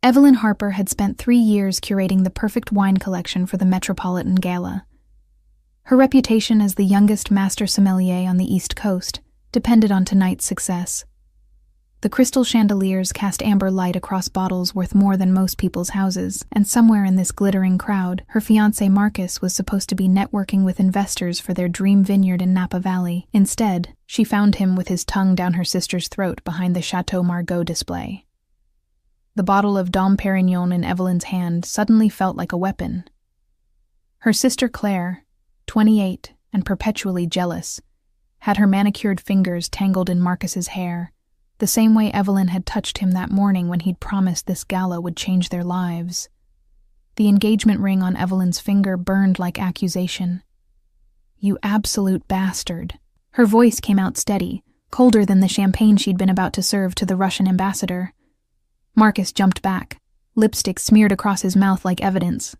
Evelyn Harper had spent 3 years curating the perfect wine collection for the Metropolitan Gala. Her reputation as the youngest master sommelier on the East Coast depended on tonight's success. The crystal chandeliers cast amber light across bottles worth more than most people's houses, and somewhere in this glittering crowd, her fiancé Marcus was supposed to be networking with investors for their dream vineyard in Napa Valley. Instead, she found him with his tongue down her sister's throat behind the Chateau Margaux display. The bottle of Dom Pérignon in Evelyn's hand suddenly felt like a weapon. Her sister Claire, 28 and perpetually jealous, had her manicured fingers tangled in Marcus's hair, the same way Evelyn had touched him that morning when he'd promised this gala would change their lives. The engagement ring on Evelyn's finger burned like accusation. "You absolute bastard." Her voice came out steady, colder than the champagne she'd been about to serve to the Russian ambassador. Marcus jumped back, lipstick smeared across his mouth like evidence.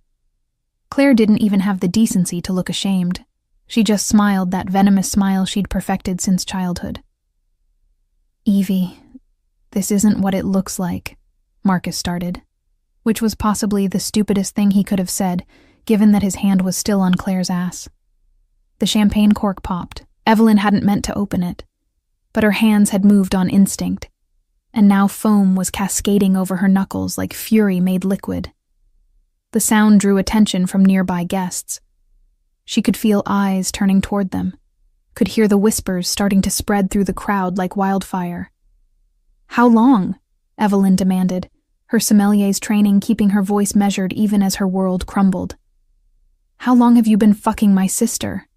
Claire didn't even have the decency to look ashamed. She just smiled that venomous smile she'd perfected since childhood. "Evie, this isn't what it looks like," Marcus started, which was possibly the stupidest thing he could have said, given that his hand was still on Claire's ass. The champagne cork popped. Evelyn hadn't meant to open it, but her hands had moved on instinct, and now foam was cascading over her knuckles like fury made liquid. The sound drew attention from nearby guests. She could feel eyes turning toward them, could hear the whispers starting to spread through the crowd like wildfire. "How long?" Evelyn demanded, her sommelier's training keeping her voice measured even as her world crumbled. "How long have you been fucking my sister?"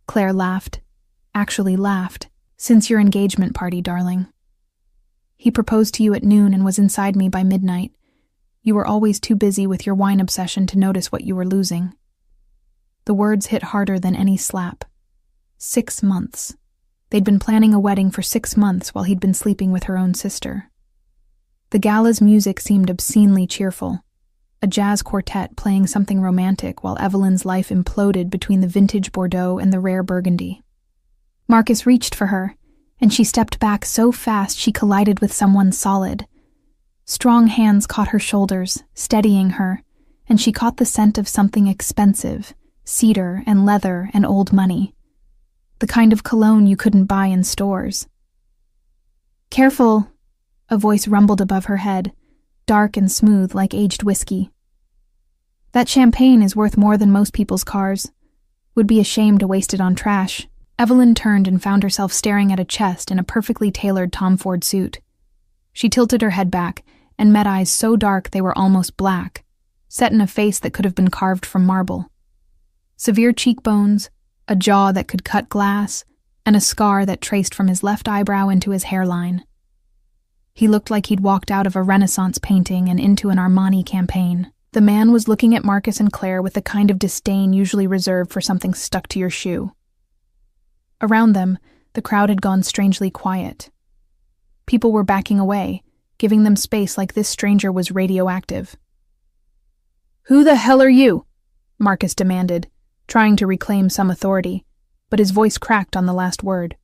Claire laughed. Actually laughed. "Since your engagement party, darling. He proposed to you at noon and was inside me by midnight. You were always too busy with your wine obsession to notice what you were losing." The words hit harder than any slap. 6 months. They'd been planning a wedding for 6 months while he'd been sleeping with her own sister. The gala's music seemed obscenely cheerful, a jazz quartet playing something romantic while Evelyn's life imploded between the vintage Bordeaux and the rare Burgundy. Marcus reached for her, and she stepped back so fast she collided with someone solid. Strong hands caught her shoulders, steadying her, and she caught the scent of something expensive, cedar and leather and old money. The kind of cologne you couldn't buy in stores. "Careful," a voice rumbled above her head, dark and smooth like aged whiskey. "That champagne is worth more than most people's cars. Would be a shame to waste it on trash." Evelyn turned and found herself staring at a chest in a perfectly tailored Tom Ford suit. She tilted her head back and met eyes so dark they were almost black, set in a face that could have been carved from marble. Severe cheekbones, a jaw that could cut glass, and a scar that traced from his left eyebrow into his hairline. He looked like he'd walked out of a Renaissance painting and into an Armani campaign. The man was looking at Marcus and Claire with the kind of disdain usually reserved for something stuck to your shoe. Around them, the crowd had gone strangely quiet. People were backing away, giving them space like this stranger was radioactive. "Who the hell are you?" Marcus demanded, trying to reclaim some authority, but his voice cracked on the last word.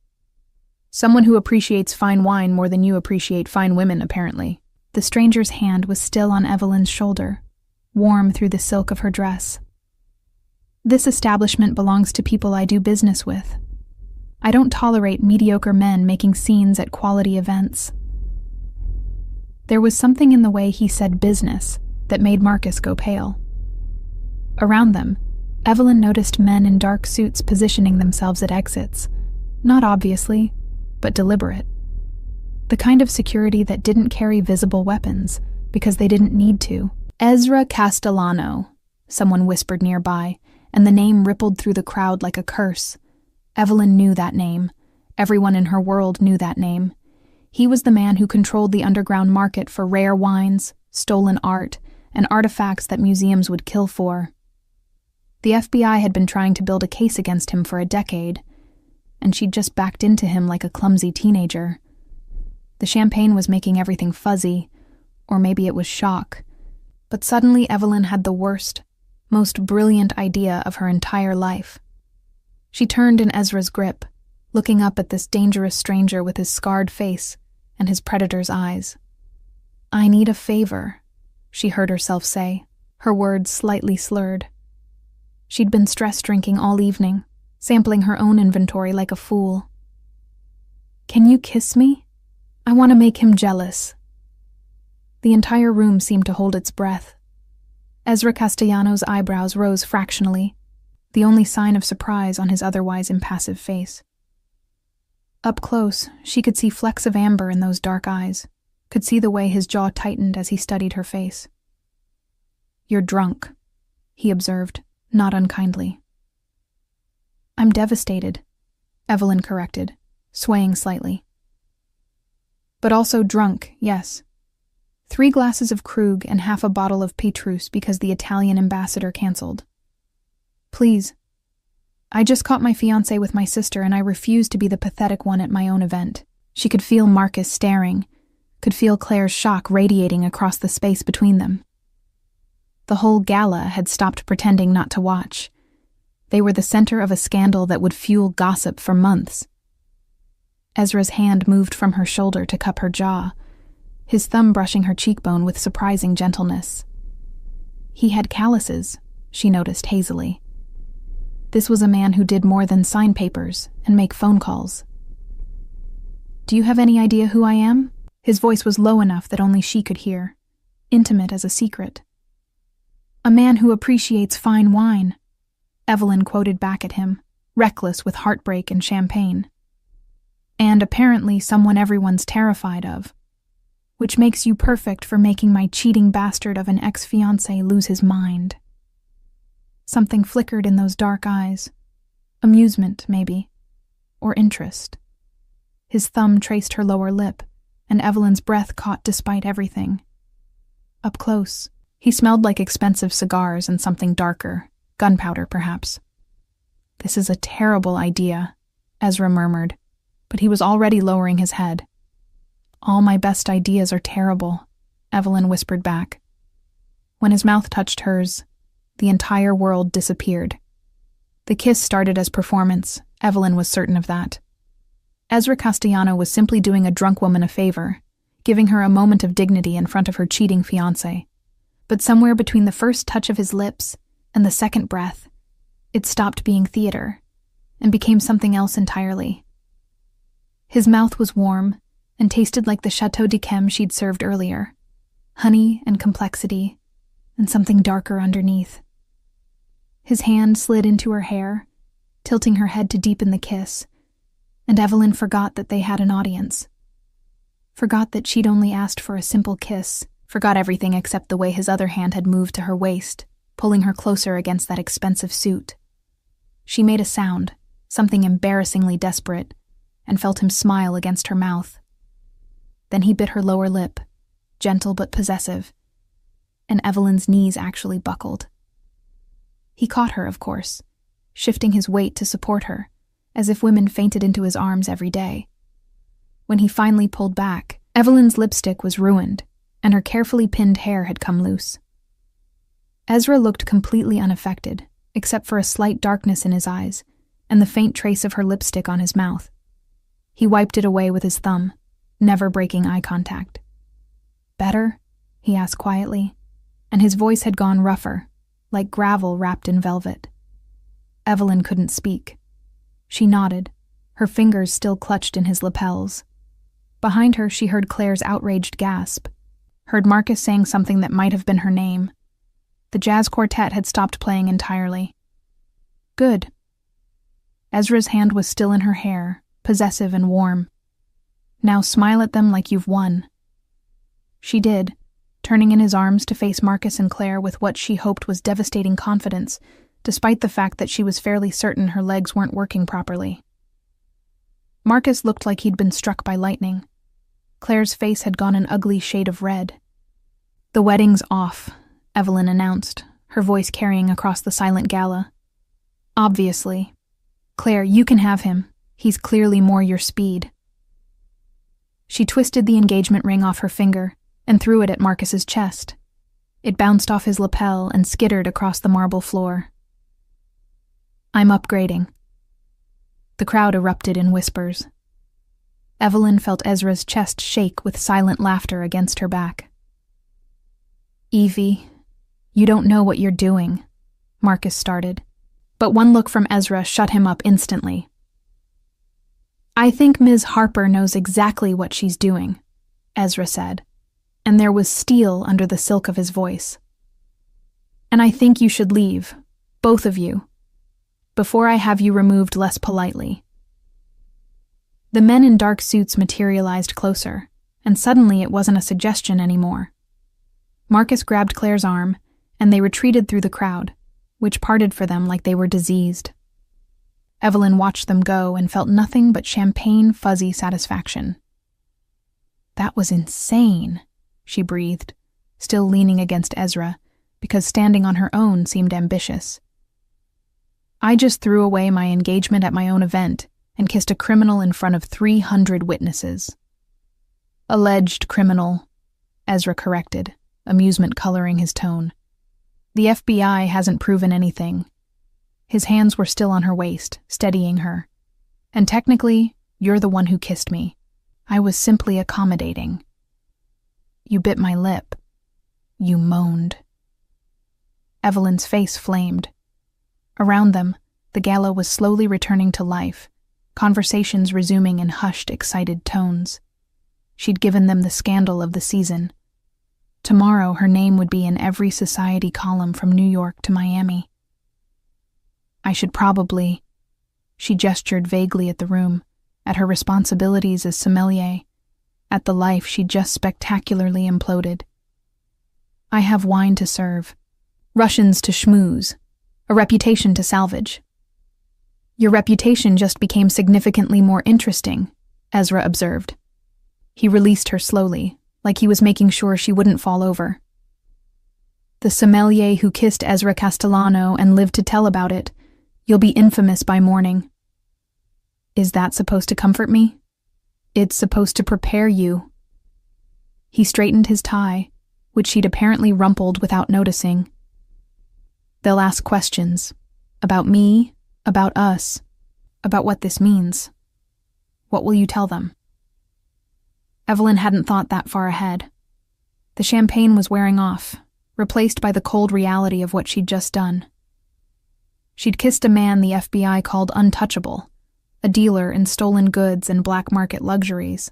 "Someone who appreciates fine wine more than you appreciate fine women, apparently." The stranger's hand was still on Evelyn's shoulder, warm through the silk of her dress. "This establishment belongs to people I do business with. I don't tolerate mediocre men making scenes at quality events." There was something in the way he said business that made Marcus go pale. Around them, Evelyn noticed men in dark suits positioning themselves at exits, not obviously, but deliberate. The kind of security that didn't carry visible weapons because they didn't need to. "Ezra Castellano," someone whispered nearby, and the name rippled through the crowd like a curse. Evelyn knew that name. Everyone in her world knew that name. He was the man who controlled the underground market for rare wines, stolen art, and artifacts that museums would kill for. The FBI had been trying to build a case against him for a decade, and she'd just backed into him like a clumsy teenager. The champagne was making everything fuzzy, or maybe it was shock. But suddenly Evelyn had the worst, most brilliant idea of her entire life. She turned in Ezra's grip, looking up at this dangerous stranger with his scarred face and his predator's eyes. "I need a favor," she heard herself say, her words slightly slurred. She'd been stress drinking all evening, sampling her own inventory like a fool. "Can you kiss me? I want to make him jealous." The entire room seemed to hold its breath. Ezra Castellano's eyebrows rose fractionally, the only sign of surprise on his otherwise impassive face. Up close, she could see flecks of amber in those dark eyes, could see the way his jaw tightened as he studied her face. "You're drunk," he observed, not unkindly. "I'm devastated," Evelyn corrected, swaying slightly. "But also drunk, yes. 3 glasses of Krug and half a bottle of Petrus because the Italian ambassador canceled. Please. I just caught my fiancé with my sister and I refuse to be the pathetic one at my own event." She could feel Marcus staring, could feel Claire's shock radiating across the space between them. The whole gala had stopped pretending not to watch. They were the center of a scandal that would fuel gossip for months. Ezra's hand moved from her shoulder to cup her jaw, his thumb brushing her cheekbone with surprising gentleness. He had calluses, she noticed hazily. This was a man who did more than sign papers and make phone calls. "Do you have any idea who I am?" His voice was low enough that only she could hear, intimate as a secret. "A man who appreciates fine wine," Evelyn quoted back at him, reckless with heartbreak and champagne. "And apparently someone everyone's terrified of, which makes you perfect for making my cheating bastard of an ex-fiancé lose his mind." Something flickered in those dark eyes. Amusement, maybe. Or interest. His thumb traced her lower lip, and Evelyn's breath caught despite everything. Up close, he smelled like expensive cigars and something darker, gunpowder perhaps. "This is a terrible idea," Ezra murmured, but he was already lowering his head. "All my best ideas are terrible," Evelyn whispered back. When his mouth touched hers, the entire world disappeared. The kiss started as performance, Evelyn was certain of that. Ezra Castellano was simply doing a drunk woman a favor, giving her a moment of dignity in front of her cheating fiancé. But somewhere between the first touch of his lips and the second breath, it stopped being theater and became something else entirely. His mouth was warm and tasted like the Chateau d'Yquem she'd served earlier, honey and complexity, and something darker underneath. His hand slid into her hair, tilting her head to deepen the kiss, and Evelyn forgot that they had an audience. Forgot that she'd only asked for a simple kiss, forgot everything except the way his other hand had moved to her waist, pulling her closer against that expensive suit. She made a sound, something embarrassingly desperate, and felt him smile against her mouth. Then he bit her lower lip, gentle but possessive, and Evelyn's knees actually buckled. He caught her, of course, shifting his weight to support her, as if women fainted into his arms every day. When he finally pulled back, Evelyn's lipstick was ruined, and her carefully pinned hair had come loose. Ezra looked completely unaffected, except for a slight darkness in his eyes, and the faint trace of her lipstick on his mouth. He wiped it away with his thumb, never breaking eye contact. "Better?" he asked quietly, and his voice had gone rougher, like gravel wrapped in velvet. Evelyn couldn't speak. She nodded, her fingers still clutched in his lapels. Behind her, she heard Claire's outraged gasp, heard Marcus saying something that might have been her name. The jazz quartet had stopped playing entirely. "Good." Ezra's hand was still in her hair, possessive and warm. "Now smile at them like you've won." She did, turning in his arms to face Marcus and Claire with what she hoped was devastating confidence, despite the fact that she was fairly certain her legs weren't working properly. Marcus looked like he'd been struck by lightning. Claire's face had gone an ugly shade of red. "The wedding's off," Evelyn announced, her voice carrying across the silent gala. "Obviously. Claire, you can have him. He's clearly more your speed." She twisted the engagement ring off her finger and threw it at Marcus's chest. It bounced off his lapel and skittered across the marble floor. "I'm upgrading." The crowd erupted in whispers. Evelyn felt Ezra's chest shake with silent laughter against her back. Evie, you don't know what you're doing, Marcus started, but one look from Ezra shut him up instantly. I think Ms. Harper knows exactly what she's doing, Ezra said, and there was steel under the silk of his voice. And I think you should leave, both of you, before I have you removed less politely. The men in dark suits materialized closer, and suddenly it wasn't a suggestion anymore. Marcus grabbed Claire's arm, and they retreated through the crowd, which parted for them like they were diseased. Evelyn watched them go and felt nothing but champagne fuzzy satisfaction. That was insane, she breathed, still leaning against Ezra, because standing on her own seemed ambitious. I just threw away my engagement at my own event and kissed a criminal in front of 300 witnesses. Alleged criminal, Ezra corrected, amusement coloring his tone. The FBI hasn't proven anything. His hands were still on her waist, steadying her. And technically, you're the one who kissed me. I was simply accommodating. You bit my lip. You moaned. Evelyn's face flamed. Around them, the gala was slowly returning to life, conversations resuming in hushed, excited tones. She'd given them the scandal of the season. Tomorrow her name would be in every society column from New York to Miami. I should probably... She gestured vaguely at the room, at her responsibilities as sommelier, at the life she'd just spectacularly imploded. I have wine to serve, Russians to schmooze, a reputation to salvage. Your reputation just became significantly more interesting, Ezra observed. He released her slowly, like he was making sure she wouldn't fall over. The sommelier who kissed Ezra Castellano and lived to tell about it. You'll be infamous by morning. Is that supposed to comfort me? It's supposed to prepare you. He straightened his tie, which she'd apparently rumpled without noticing. They'll ask questions. About me, about us, about what this means. What will you tell them? Evelyn hadn't thought that far ahead. The champagne was wearing off, replaced by the cold reality of what she'd just done. She'd kissed a man the FBI called untouchable, a dealer in stolen goods and black market luxuries.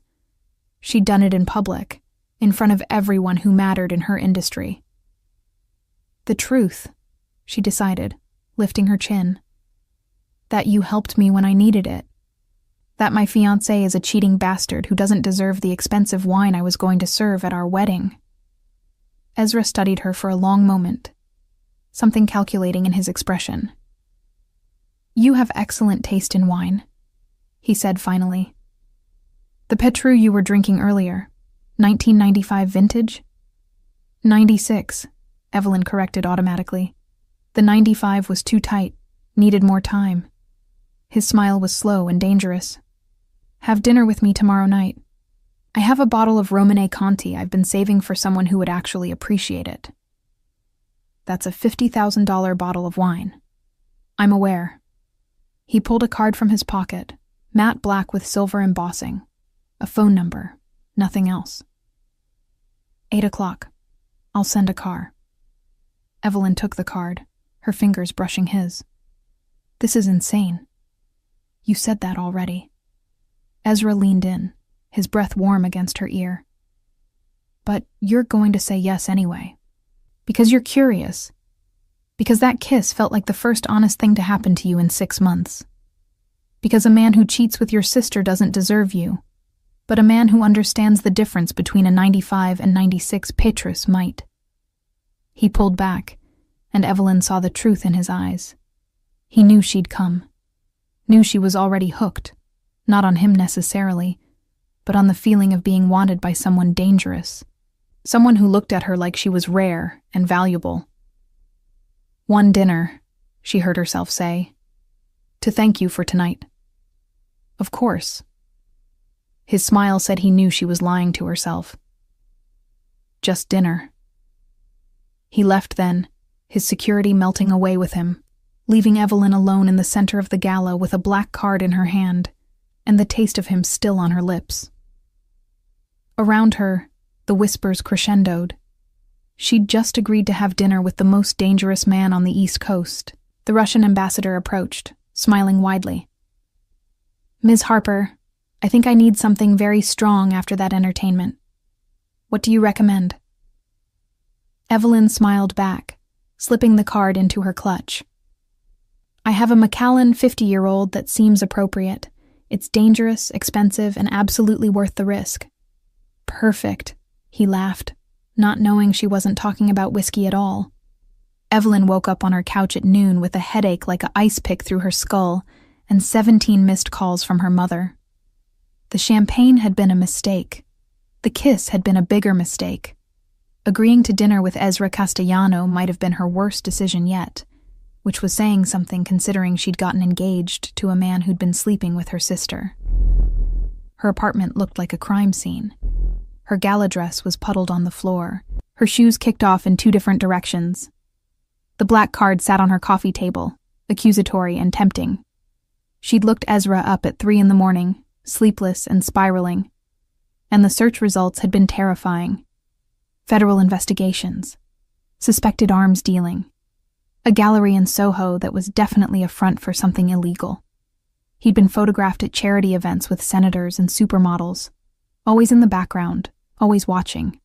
She'd done it in public, in front of everyone who mattered in her industry. The truth, she decided, lifting her chin. That you helped me when I needed it. That my fiancé is a cheating bastard who doesn't deserve the expensive wine I was going to serve at our wedding. Ezra studied her for a long moment, something calculating in his expression. You have excellent taste in wine, he said finally. The Petrus you were drinking earlier, 1995 vintage? 96, Evelyn corrected automatically. The 95 was too tight, needed more time. His smile was slow and dangerous. Have dinner with me tomorrow night. I have a bottle of Romane Conti I've been saving for someone who would actually appreciate it. That's a $50,000 bottle of wine. I'm aware. He pulled a card from his pocket, matte black with silver embossing. A phone number, nothing else. 8 o'clock. I'll send a car. Evelyn took the card, her fingers brushing his. This is insane. You said that already. Ezra leaned in, his breath warm against her ear. But you're going to say yes anyway. Because you're curious. Because that kiss felt like the first honest thing to happen to you in 6 months. Because a man who cheats with your sister doesn't deserve you. But a man who understands the difference between a 95 and 96 Petrus might. He pulled back, and Evelyn saw the truth in his eyes. He knew she'd come. Knew she was already hooked, not on him necessarily, but on the feeling of being wanted by someone dangerous, someone who looked at her like she was rare and valuable. One dinner, she heard herself say, to thank you for tonight. Of course. His smile said he knew she was lying to herself. Just dinner. He left then, his security melting away with him, leaving Evelyn alone in the center of the gala with a black card in her hand and the taste of him still on her lips. Around her, the whispers crescendoed. She'd just agreed to have dinner with the most dangerous man on the East Coast. The Russian ambassador approached, smiling widely. "Ms. Harper, I think I need something very strong after that entertainment. What do you recommend?" Evelyn smiled back, slipping the card into her clutch. "I have a Macallan 50-year-old that seems appropriate. It's dangerous, expensive, and absolutely worth the risk." "Perfect," he laughed, not knowing she wasn't talking about whiskey at all. Evelyn woke up on her couch at noon with a headache like an ice pick through her skull and 17 missed calls from her mother. The champagne had been a mistake. The kiss had been a bigger mistake. Agreeing to dinner with Ezra Castellano might have been her worst decision yet, which was saying something considering she'd gotten engaged to a man who'd been sleeping with her sister. Her apartment looked like a crime scene. Her gala dress was puddled on the floor, her shoes kicked off in 2 different directions. The black card sat on her coffee table, accusatory and tempting. She'd looked Ezra up at 3 a.m, sleepless and spiraling. And the search results had been terrifying. Federal investigations. Suspected arms dealing. A gallery in Soho that was definitely a front for something illegal. He'd been photographed at charity events with senators and supermodels, always in the background, always watching.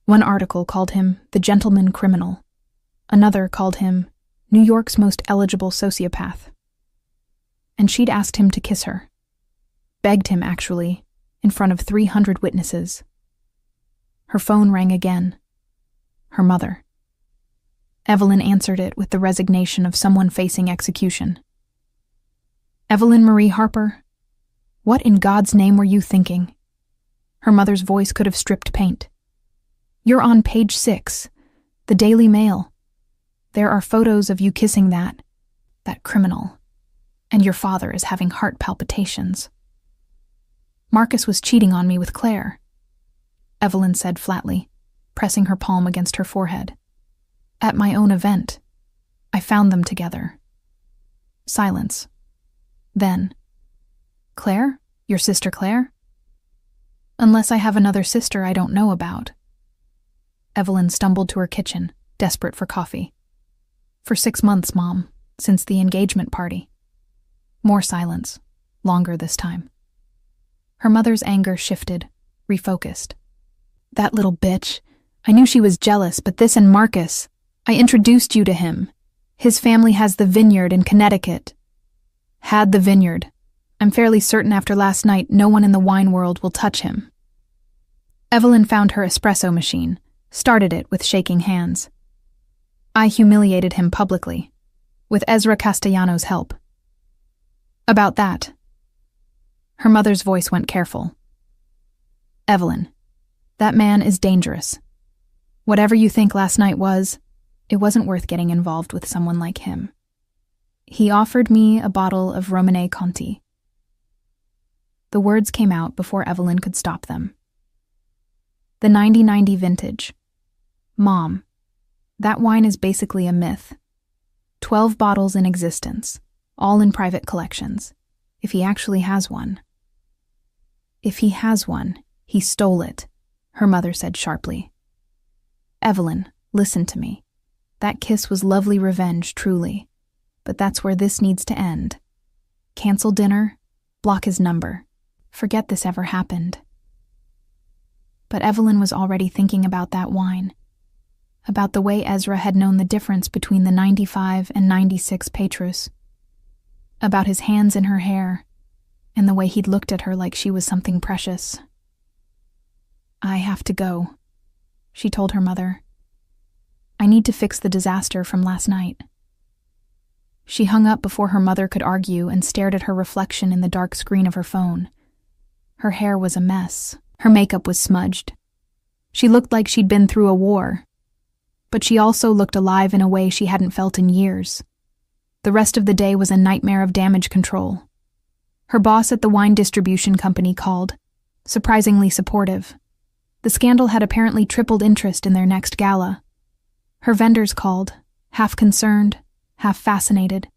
One article called him the gentleman criminal. Another called him New York's most eligible sociopath. And she'd asked him to kiss her. Begged him, actually, in front of 300 witnesses. Her phone rang again. Her mother. Evelyn answered it with the resignation of someone facing execution. "Evelyn Marie Harper, what in God's name were you thinking?" Her mother's voice could have stripped paint. "You're on page 6, the Daily Mail. There are photos of you kissing that criminal, and your father is having heart palpitations." "Marcus was cheating on me with Claire," Evelyn said flatly, pressing her palm against her forehead. "At my own event. I found them together." Silence. Then, "Claire? Your sister Claire?" "Unless I have another sister I don't know about." Evelyn stumbled to her kitchen, desperate for coffee. "For 6 months, Mom, since the engagement party." More silence, longer this time. Her mother's anger shifted, refocused. "That little bitch. I knew she was jealous, but this and Marcus. I introduced you to him. His family has the vineyard in Connecticut." "Had the vineyard. I'm fairly certain after last night no one in the wine world will touch him." Evelyn found her espresso machine, started it with shaking hands. "I humiliated him publicly, with Ezra Castellano's help." "About that." Her mother's voice went careful. "Evelyn, that man is dangerous. Whatever you think last night was, it wasn't worth getting involved with someone like him. He offered me a bottle of Romanée Conti." The words came out before Evelyn could stop them. "The 90-90 vintage. Mom, that wine is basically a myth. 12 bottles in existence, all in private collections, if he actually has one." "If he has one, he stole it," her mother said sharply. "Evelyn, listen to me. That kiss was lovely revenge, truly. But that's where this needs to end. Cancel dinner, block his number. Forget this ever happened." But Evelyn was already thinking about that wine. About the way Ezra had known the difference between the 95 and 96 Petrus. About his hands in her hair, and the way he'd looked at her like she was something precious. "I have to go," she told her mother. "I need to fix the disaster from last night." She hung up before her mother could argue and stared at her reflection in the dark screen of her phone. Her hair was a mess. Her makeup was smudged. She looked like she'd been through a war. But she also looked alive in a way she hadn't felt in years. The rest of the day was a nightmare of damage control. Her boss at the wine distribution company called, surprisingly supportive. The scandal had apparently tripled interest in their next gala. Her vendors called, half concerned, half fascinated.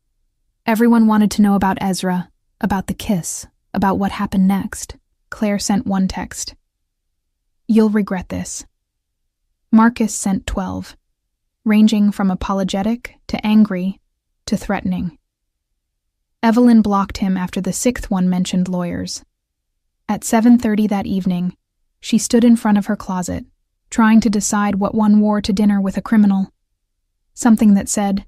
Everyone wanted to know about Ezra, about the kiss, about what happened next. Claire sent one text. "You'll regret this. Marcus sent 12, ranging from apologetic to angry to threatening. Evelyn blocked him after the 6th one mentioned lawyers. At 7:30 that evening, she stood in front of her closet, trying to decide what one wore to dinner with a criminal. Something that said,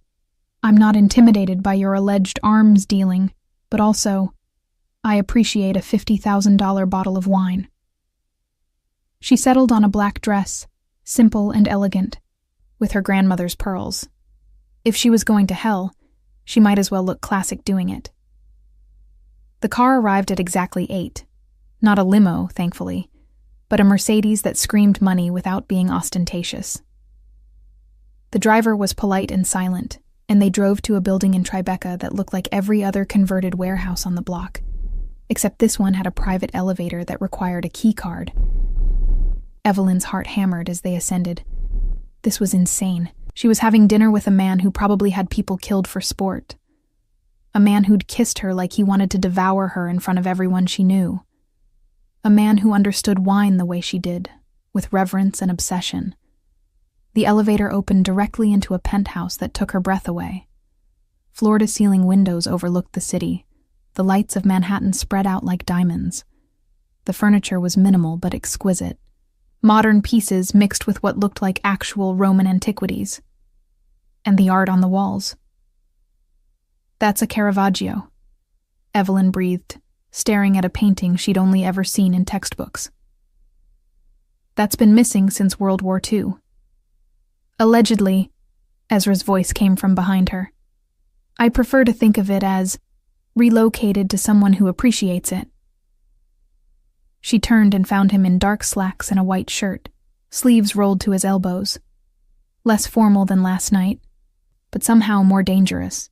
"I'm not intimidated by your alleged arms dealing, but also, I appreciate a $50,000 bottle of wine." She settled on a black dress, simple and elegant, with her grandmother's pearls. If she was going to hell, she might as well look classic doing it. The car arrived at exactly 8. Not a limo, thankfully, but a Mercedes that screamed money without being ostentatious. The driver was polite and silent, and they drove to a building in Tribeca that looked like every other converted warehouse on the block, except this one had a private elevator that required a key card. Evelyn's heart hammered as they ascended. This was insane. She was having dinner with a man who probably had people killed for sport. A man who'd kissed her like he wanted to devour her in front of everyone she knew. A man who understood wine the way she did, with reverence and obsession. The elevator opened directly into a penthouse that took her breath away. Floor-to-ceiling windows overlooked the city, the lights of Manhattan spread out like diamonds. The furniture was minimal but exquisite. Modern pieces mixed with what looked like actual Roman antiquities. And the art on the walls. "That's a Caravaggio," Evelyn breathed, staring at a painting she'd only ever seen in textbooks. "That's been missing since World War II. Allegedly," Ezra's voice came from behind her. "I prefer to think of it as relocated to someone who appreciates it." She turned and found him in dark slacks and a white shirt, sleeves rolled to his elbows. Less formal than last night, but somehow more dangerous.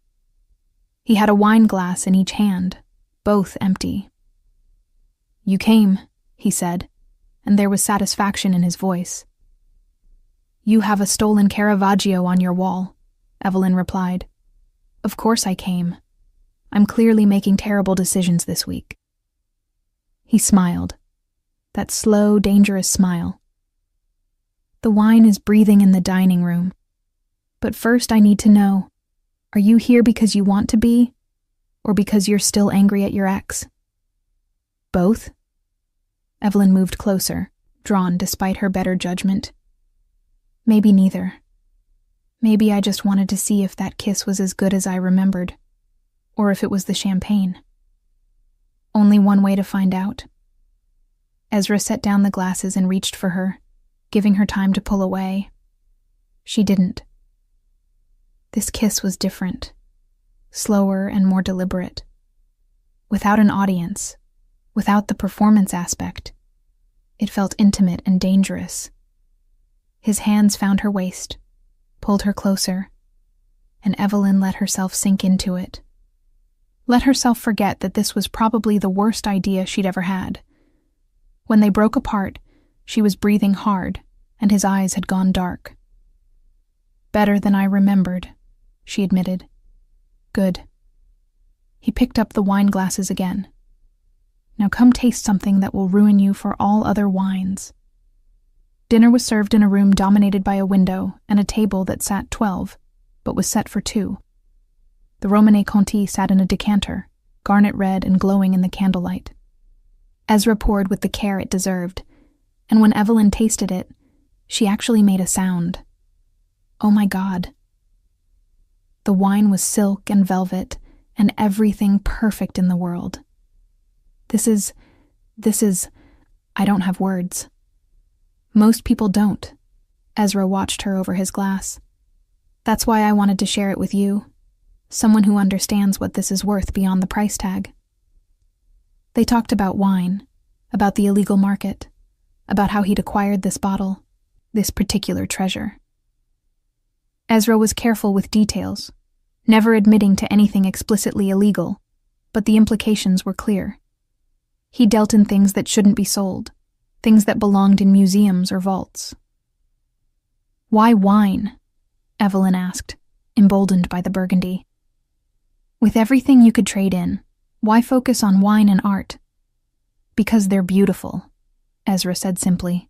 He had a wine glass in each hand, both empty. "You came," he said, and there was satisfaction in his voice. "You have a stolen Caravaggio on your wall," Evelyn replied. "Of course I came. I'm clearly making terrible decisions this week." He smiled. That slow, dangerous smile. "The wine is breathing in the dining room. But first I need to know, are you here because you want to be, or because you're still angry at your ex?" "Both?" Evelyn moved closer, drawn despite her better judgment. "Maybe neither. Maybe I just wanted to see if that kiss was as good as I remembered, or if it was the champagne. Only one way to find out." Ezra set down the glasses and reached for her, giving her time to pull away. She didn't. This kiss was different, slower and more deliberate. Without an audience, without the performance aspect, it felt intimate and dangerous. His hands found her waist, pulled her closer, and Evelyn let herself sink into it. Let herself forget that this was probably the worst idea she'd ever had. When they broke apart, she was breathing hard, and his eyes had gone dark. "Better than I remembered," she admitted. "Good." He picked up the wine glasses again. "Now come taste something that will ruin you for all other wines." Dinner was served in a room dominated by a window and a table that sat 12, but was set for 2. The Romanée Conti sat in a decanter, garnet red and glowing in the candlelight. Ezra poured with the care it deserved, and when Evelyn tasted it, she actually made a sound. Oh my God. The wine was silk and velvet, and everything perfect in the world. This is, I don't have words. Most people don't. Ezra watched her over his glass. That's why I wanted to share it with you. Someone who understands what this is worth beyond the price tag. They talked about wine, about the illegal market, about how he'd acquired this bottle, this particular treasure. Ezra was careful with details, never admitting to anything explicitly illegal, but the implications were clear. He dealt in things that shouldn't be sold, things that belonged in museums or vaults. "Why wine?" Evelyn asked, emboldened by the burgundy. "With everything you could trade in, why focus on wine and art?" "Because they're beautiful," Ezra said simply.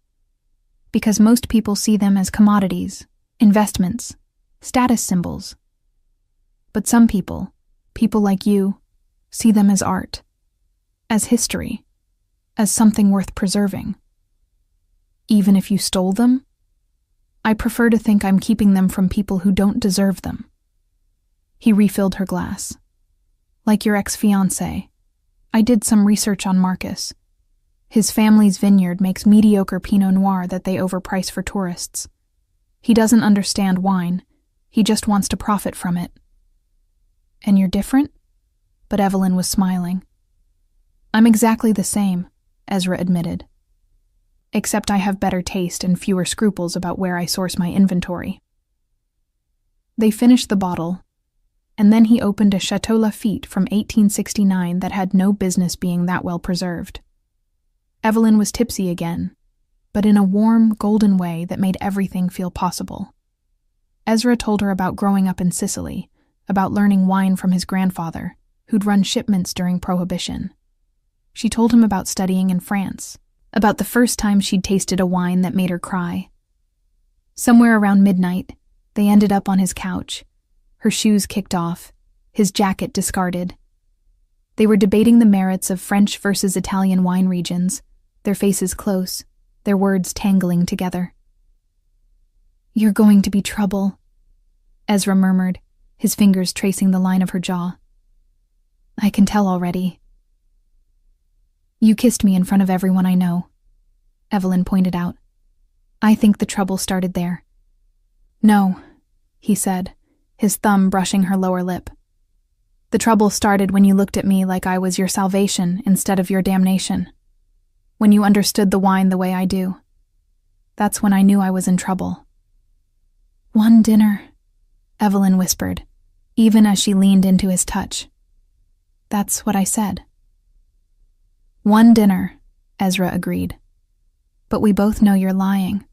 because most people see them as commodities, investments, status symbols. But some people like you, see them as art, as history, as something worth preserving. Even if you stole them, I prefer to think I'm keeping them from people who don't deserve them. He refilled her glass. Like your ex-fiancé, I did some research on Marcus. His family's vineyard makes mediocre Pinot Noir that they overprice for tourists. He doesn't understand wine. He just wants to profit from it. And you're different? But Evelyn was smiling. I'm exactly the same, Ezra admitted. Except I have better taste and fewer scruples about where I source my inventory. They finished the bottle, and then he opened a Chateau Lafite from 1869 that had no business being that well preserved. Evelyn was tipsy again, but in a warm, golden way that made everything feel possible. Ezra told her about growing up in Sicily, about learning wine from his grandfather, who'd run shipments during Prohibition. She told him about studying in France, about the first time she'd tasted a wine that made her cry. Somewhere around midnight, they ended up on his couch, her shoes kicked off, his jacket discarded. They were debating the merits of French versus Italian wine regions, their faces close, their words tangling together. "You're going to be trouble," Ezra murmured, his fingers tracing the line of her jaw. "I can tell already." "You kissed me in front of everyone I know," Evelyn pointed out. "I think the trouble started there." "No," he said, his thumb brushing her lower lip. "The trouble started when you looked at me like I was your salvation instead of your damnation. When you understood the wine the way I do. That's when I knew I was in trouble." "One dinner," Evelyn whispered, even as she leaned into his touch. "That's what I said." "One dinner," Ezra agreed. "But we both know you're lying."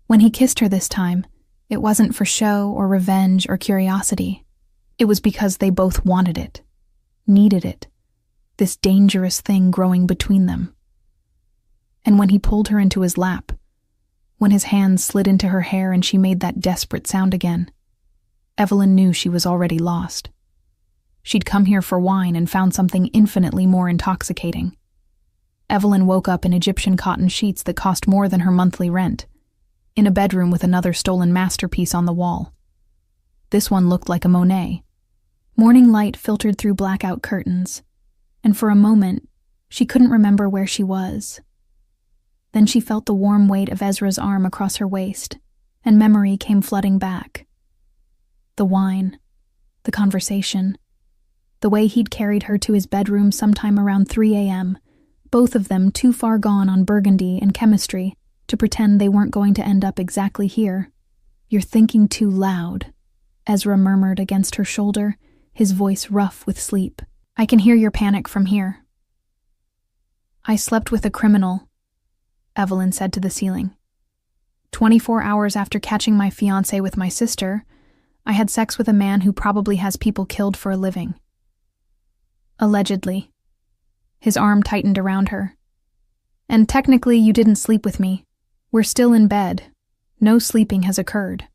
When he kissed her this time, it wasn't for show or revenge or curiosity. It was because they both wanted it, needed it, this dangerous thing growing between them. And when he pulled her into his lap, when his hands slid into her hair and she made that desperate sound again, Evelyn knew she was already lost. She'd come here for wine and found something infinitely more intoxicating. Evelyn woke up in Egyptian cotton sheets that cost more than her monthly rent, in a bedroom with another stolen masterpiece on the wall. This one looked like a Monet. Morning light filtered through blackout curtains, and for a moment, she couldn't remember where she was. Then she felt the warm weight of Ezra's arm across her waist, and memory came flooding back. The wine, the conversation, the way he'd carried her to his bedroom sometime around 3 a.m., both of them too far gone on Burgundy and chemistry to pretend they weren't going to end up exactly here. "You're thinking too loud," Ezra murmured against her shoulder, his voice rough with sleep. "I can hear your panic from here." "I slept with a criminal," Evelyn said to the ceiling. 24 hours after catching my fiancé with my sister, I had sex with a man who probably has people killed for a living. Allegedly. His arm tightened around her. "And technically you didn't sleep with me. We're still in bed. No sleeping has occurred."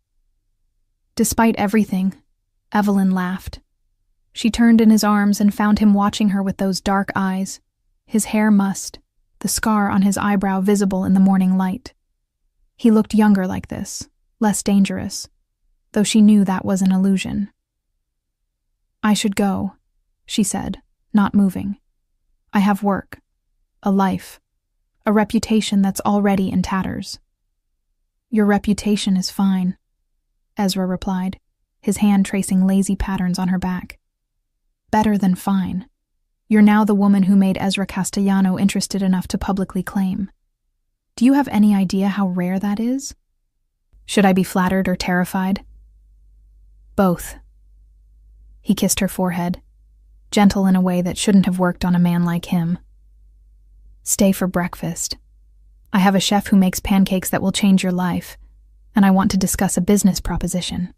Despite everything, Evelyn laughed. She turned in his arms and found him watching her with those dark eyes, his hair mussed, the scar on his eyebrow visible in the morning light. He looked younger like this, less dangerous, though she knew that was an illusion. "I should go," she said, not moving. "I have work, a life, a reputation that's already in tatters." "Your reputation is fine," Ezra replied, his hand tracing lazy patterns on her back. "Better than fine. You're now the woman who made Ezra Castellano interested enough to publicly claim. Do you have any idea how rare that is? Should I be flattered or terrified?" "Both." He kissed her forehead, gentle in a way that shouldn't have worked on a man like him. "Stay for breakfast. I have a chef who makes pancakes that will change your life, and I want to discuss a business proposition."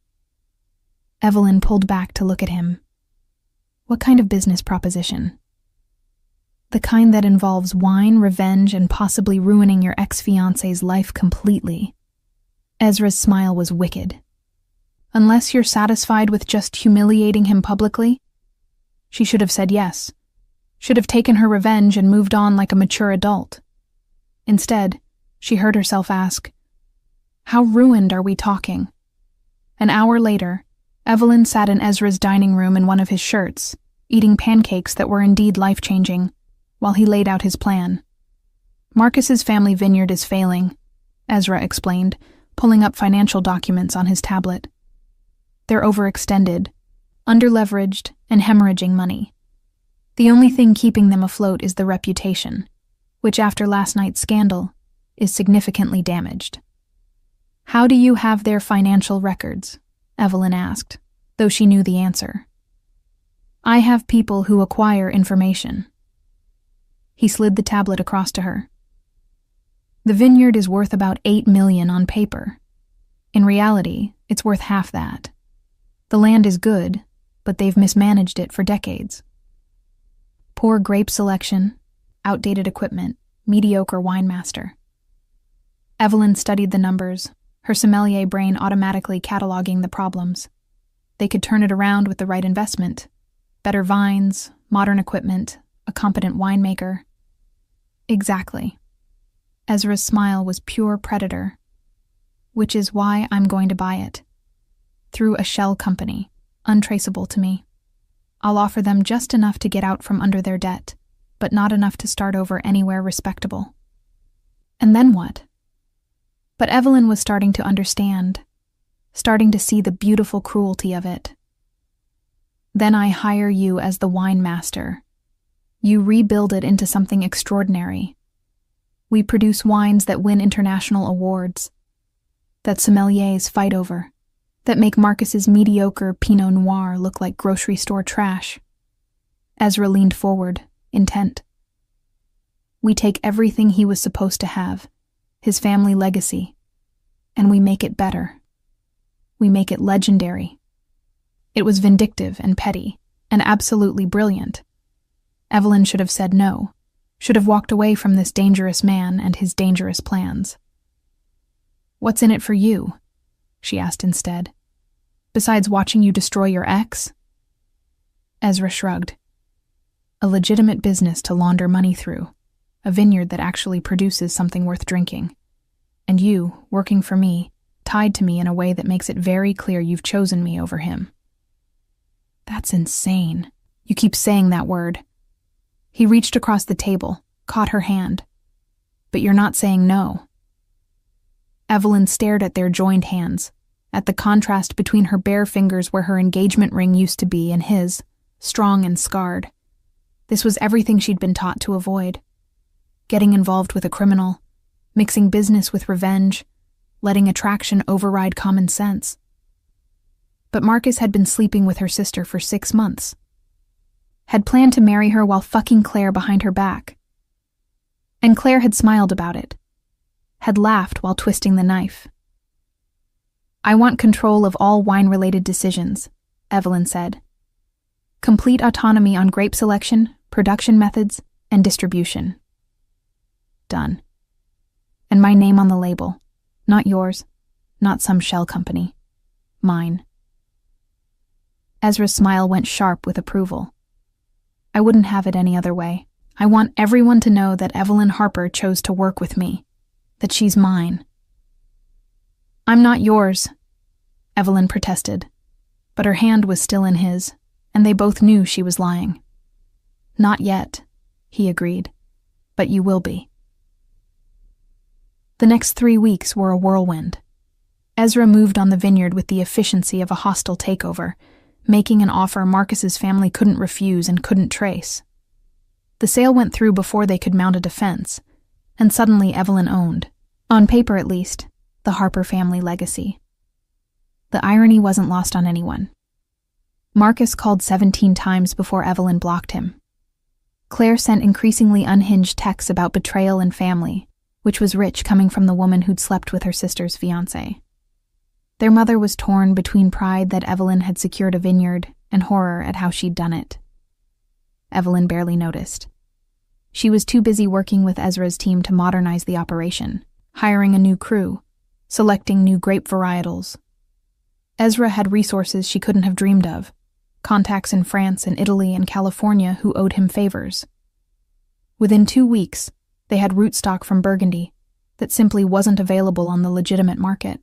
Evelyn pulled back to look at him. "What kind of business proposition?" The kind that involves wine, revenge, and possibly ruining your ex-fiancé's life completely. Ezra's smile was wicked. Unless you're satisfied with just humiliating him publicly? She should have said yes. Should have taken her revenge and moved on like a mature adult. Instead, she heard herself ask, "How ruined are we talking?" An hour later, Evelyn sat in Ezra's dining room in one of his shirts, eating pancakes that were indeed life-changing, while he laid out his plan. Marcus's family vineyard is failing, Ezra explained, pulling up financial documents on his tablet. They're overextended, underleveraged, and hemorrhaging money. The only thing keeping them afloat is the reputation, which after last night's scandal is significantly damaged. "How do you have their financial records?" Evelyn asked, though she knew the answer. "I have people who acquire information." He slid the tablet across to her. "The vineyard is worth about $8 million on paper. In reality, it's worth half that. The land is good, but they've mismanaged it for decades. Poor grape selection, outdated equipment, mediocre winemaster." Evelyn studied the numbers, her sommelier brain automatically cataloging the problems. They could turn it around with the right investment. Better vines, modern equipment, a competent winemaker. Exactly. Ezra's smile was pure predator. "Which is why I'm going to buy it. Through a shell company, untraceable to me. I'll offer them just enough to get out from under their debt, but not enough to start over anywhere respectable." And then what? But Evelyn was starting to understand, starting to see the beautiful cruelty of it. "Then I hire you as the wine master. You rebuild it into something extraordinary. We produce wines that win international awards, that sommeliers fight over, that make Marcus's mediocre Pinot Noir look like grocery store trash." Ezra leaned forward, intent. "We take everything he was supposed to have, his family legacy, and we make it better. We make it legendary." It was vindictive and petty, and absolutely brilliant. Evelyn should have said no, should have walked away from this dangerous man and his dangerous plans. "What's in it for you?" she asked instead. "Besides watching you destroy your ex?" Ezra shrugged. "A legitimate business to launder money through, a vineyard that actually produces something worth drinking. And you, working for me, tied to me in a way that makes it very clear you've chosen me over him." "That's insane. You keep saying that word." He reached across the table, caught her hand. "But you're not saying no." Evelyn stared at their joined hands, at the contrast between her bare fingers where her engagement ring used to be and his, strong and scarred. This was everything she'd been taught to avoid. Getting involved with a criminal, mixing business with revenge, letting attraction override common sense. But Marcus had been sleeping with her sister for 6 months. Had planned to marry her while fucking Claire behind her back. And Claire had smiled about it. Had laughed while twisting the knife. "I want control of all wine-related decisions," Evelyn said. "Complete autonomy on grape selection, production methods, and distribution." Done. "And my name on the label. Not yours, not some shell company. Mine." Ezra's smile went sharp with approval. "I wouldn't have it any other way. I want everyone to know that Evelyn Harper chose to work with me, that she's mine." "I'm not yours," Evelyn protested, but her hand was still in his, and they both knew she was lying. "Not yet," he agreed, "but you will be." The next 3 weeks were a whirlwind. Ezra moved on the vineyard with the efficiency of a hostile takeover, making an offer Marcus's family couldn't refuse and couldn't trace. The sale went through before they could mount a defense, and suddenly Evelyn owned, on paper at least, the Harper family legacy. The irony wasn't lost on anyone. Marcus called 17 times before Evelyn blocked him. Claire sent increasingly unhinged texts about betrayal and family, which was rich coming from the woman who'd slept with her sister's fiancé. Their mother was torn between pride that Evelyn had secured a vineyard and horror at how she'd done it. Evelyn barely noticed. She was too busy working with Ezra's team to modernize the operation, hiring a new crew, selecting new grape varietals. Ezra had resources she couldn't have dreamed of, contacts in France and Italy and California who owed him favors. Within 2 weeks, they had rootstock from Burgundy that simply wasn't available on the legitimate market.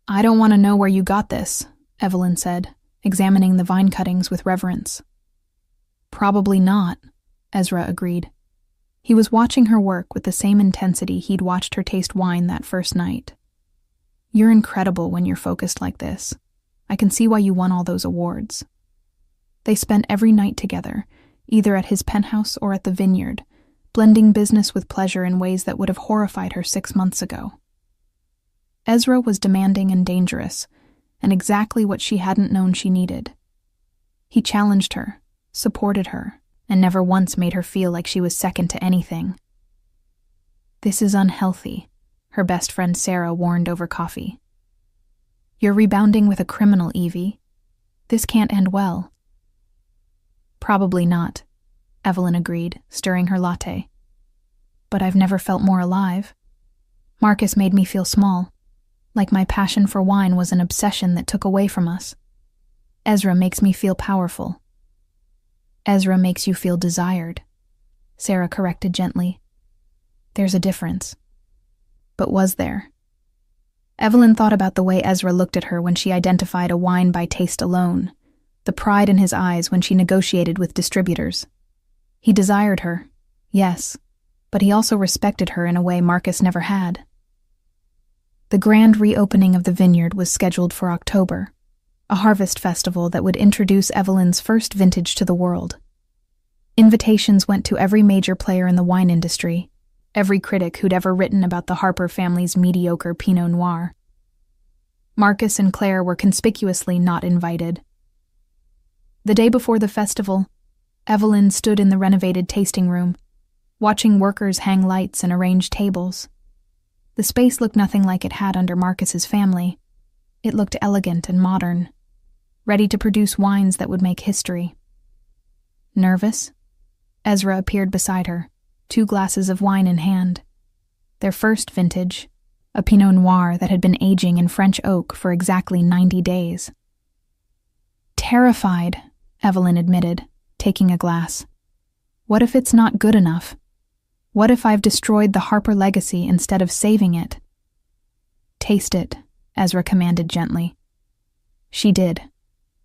"I don't want to know where you got this," Evelyn said, examining the vine cuttings with reverence. "Probably not," Ezra agreed. He was watching her work with the same intensity he'd watched her taste wine that first night. "You're incredible when you're focused like this. I can see why you won all those awards." They spent every night together, either at his penthouse or at the vineyard, blending business with pleasure in ways that would have horrified her 6 months ago. Ezra was demanding and dangerous, and exactly what she hadn't known she needed. He challenged her, supported her, and never once made her feel like she was second to anything. "This is unhealthy," her best friend Sarah warned over coffee. "You're rebounding with a criminal, Evie. This can't end well." "Probably not," Evelyn agreed, stirring her latte. "But I've never felt more alive. Marcus made me feel small, like my passion for wine was an obsession that took away from us. Ezra makes me feel powerful." "Ezra makes you feel desired," Sarah corrected gently. "There's a difference." But was there? Evelyn thought about the way Ezra looked at her when she identified a wine by taste alone, the pride in his eyes when she negotiated with distributors. He desired her, yes, but he also respected her in a way Marcus never had. The grand reopening of the vineyard was scheduled for October, a harvest festival that would introduce Evelyn's first vintage to the world. Invitations went to every major player in the wine industry, every critic who'd ever written about the Harper family's mediocre Pinot Noir. Marcus and Claire were conspicuously not invited. The day before the festival, Evelyn stood in the renovated tasting room, watching workers hang lights and arrange tables. The space looked nothing like it had under Marcus's family. It looked elegant and modern, ready to produce wines that would make history. Nervous? Ezra appeared beside her, 2 glasses of wine in hand. Their first vintage, a Pinot Noir that had been aging in French oak for exactly 90 days. "Terrified," Evelyn admitted, taking a glass. "What if it's not good enough? What if I've destroyed the Harper legacy instead of saving it?" "Taste it," Ezra commanded gently. She did,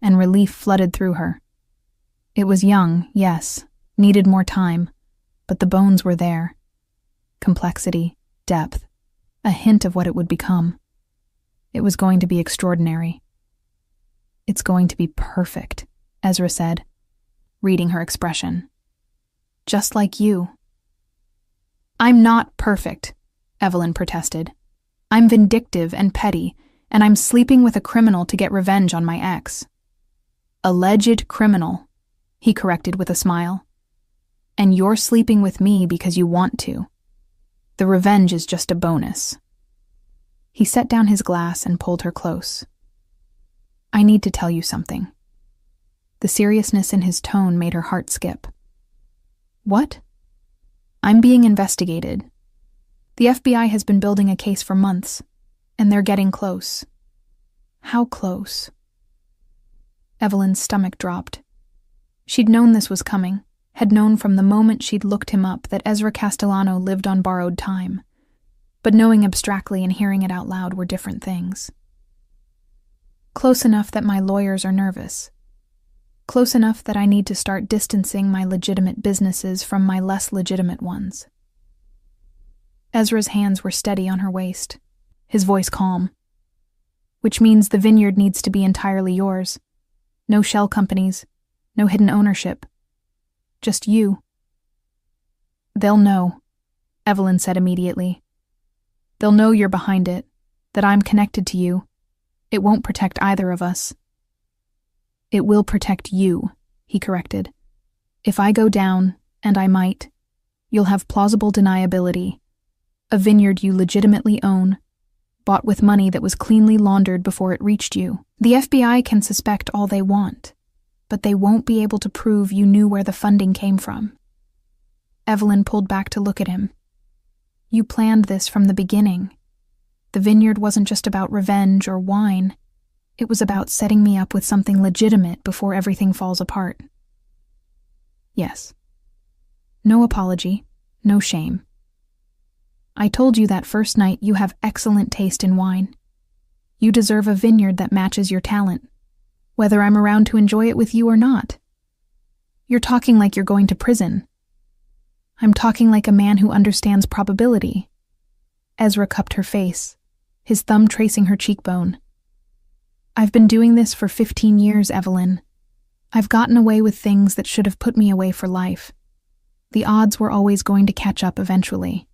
and relief flooded through her. It was young, yes, needed more time, but the bones were there. Complexity, depth, a hint of what it would become. It was going to be extraordinary. "It's going to be perfect," Ezra said, reading her expression. "Just like you." "I'm not perfect," Evelyn protested. "I'm vindictive and petty, and I'm sleeping with a criminal to get revenge on my ex." "Alleged criminal," he corrected with a smile. "And you're sleeping with me because you want to. The revenge is just a bonus." He set down his glass and pulled her close. "I need to tell you something." The seriousness in his tone made her heart skip. "What?" "I'm being investigated. The FBI has been building a case for months, and they're getting close." "How close?" Evelyn's stomach dropped. She'd known this was coming, had known from the moment she'd looked him up that Ezra Castellano lived on borrowed time. But knowing abstractly and hearing it out loud were different things. "Close enough that my lawyers are nervous. Close enough that I need to start distancing my legitimate businesses from my less legitimate ones." Ezra's hands were steady on her waist, his voice calm. "Which means the vineyard needs to be entirely yours. No shell companies, no hidden ownership. Just you." "They'll know," Evelyn said immediately. "They'll know you're behind it, that I'm connected to you. It won't protect either of us." "It will protect you," he corrected. "If I go down, and I might, you'll have plausible deniability. A vineyard you legitimately own, bought with money that was cleanly laundered before it reached you. The FBI can suspect all they want, but they won't be able to prove you knew where the funding came from." Evelyn pulled back to look at him. You planned this from the beginning. The vineyard wasn't just about revenge or wine. It was about setting me up with something legitimate before everything falls apart. Yes. No apology, no shame. I told you that first night you have excellent taste in wine. You deserve a vineyard that matches your talent, whether I'm around to enjoy it with you or not. You're talking like you're going to prison. I'm talking like a man who understands probability. Ezra cupped her face, his thumb tracing her cheekbone. I've been doing this for 15 years, Evelyn. I've gotten away with things that should have put me away for life. The odds were always going to catch up eventually.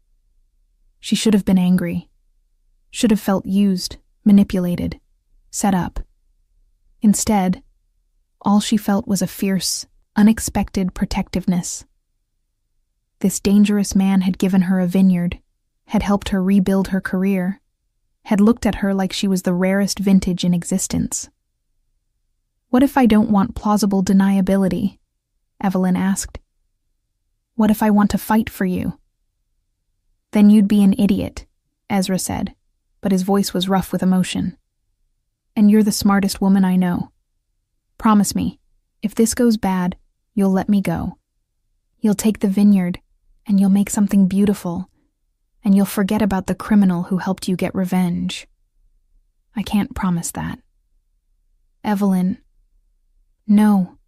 She should have been angry. Should have felt used, manipulated, set up. Instead, all she felt was a fierce, unexpected protectiveness. This dangerous man had given her a vineyard, had helped her rebuild her career, had looked at her like she was the rarest vintage in existence. What if I don't want plausible deniability? Evelyn asked. What if I want to fight for you? Then you'd be an idiot, Ezra said, but his voice was rough with emotion. And you're the smartest woman I know. Promise me, if this goes bad, you'll let me go. You'll take the vineyard, and you'll make something beautiful, and you'll forget about the criminal who helped you get revenge. I can't promise that. Evelyn. No.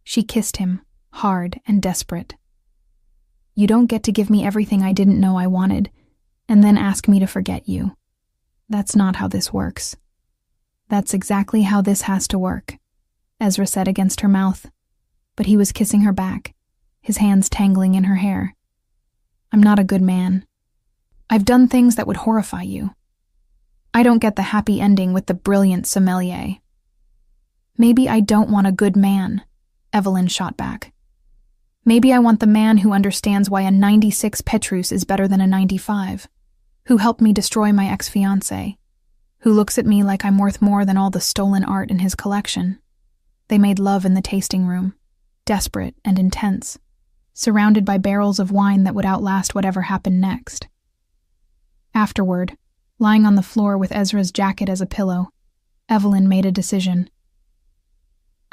She kissed him, hard and desperate. You don't get to give me everything I didn't know I wanted, and then ask me to forget you. That's not how this works. That's exactly how this has to work, Ezra said against her mouth, but he was kissing her back, his hands tangling in her hair. I'm not a good man. I've done things that would horrify you. I don't get the happy ending with the brilliant sommelier. Maybe I don't want a good man, Evelyn shot back. Maybe I want the man who understands why a 96 Petrus is better than a 95, who helped me destroy my ex-fiancé, who looks at me like I'm worth more than all the stolen art in his collection. They made love in the tasting room, desperate and intense, surrounded by barrels of wine that would outlast whatever happened next. Afterward, lying on the floor with Ezra's jacket as a pillow, Evelyn made a decision.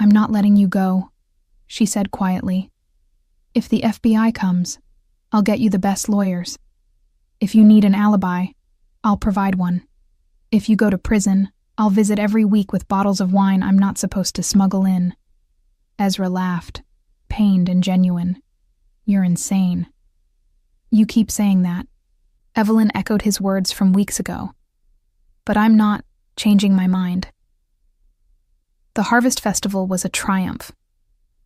I'm not letting you go, she said quietly. If the FBI comes, I'll get you the best lawyers. If you need an alibi, I'll provide one. If you go to prison, I'll visit every week with bottles of wine I'm not supposed to smuggle in. Ezra laughed, pained and genuine. You're insane. You keep saying that. Evelyn echoed his words from weeks ago. But I'm not changing my mind. The Harvest Festival was a triumph.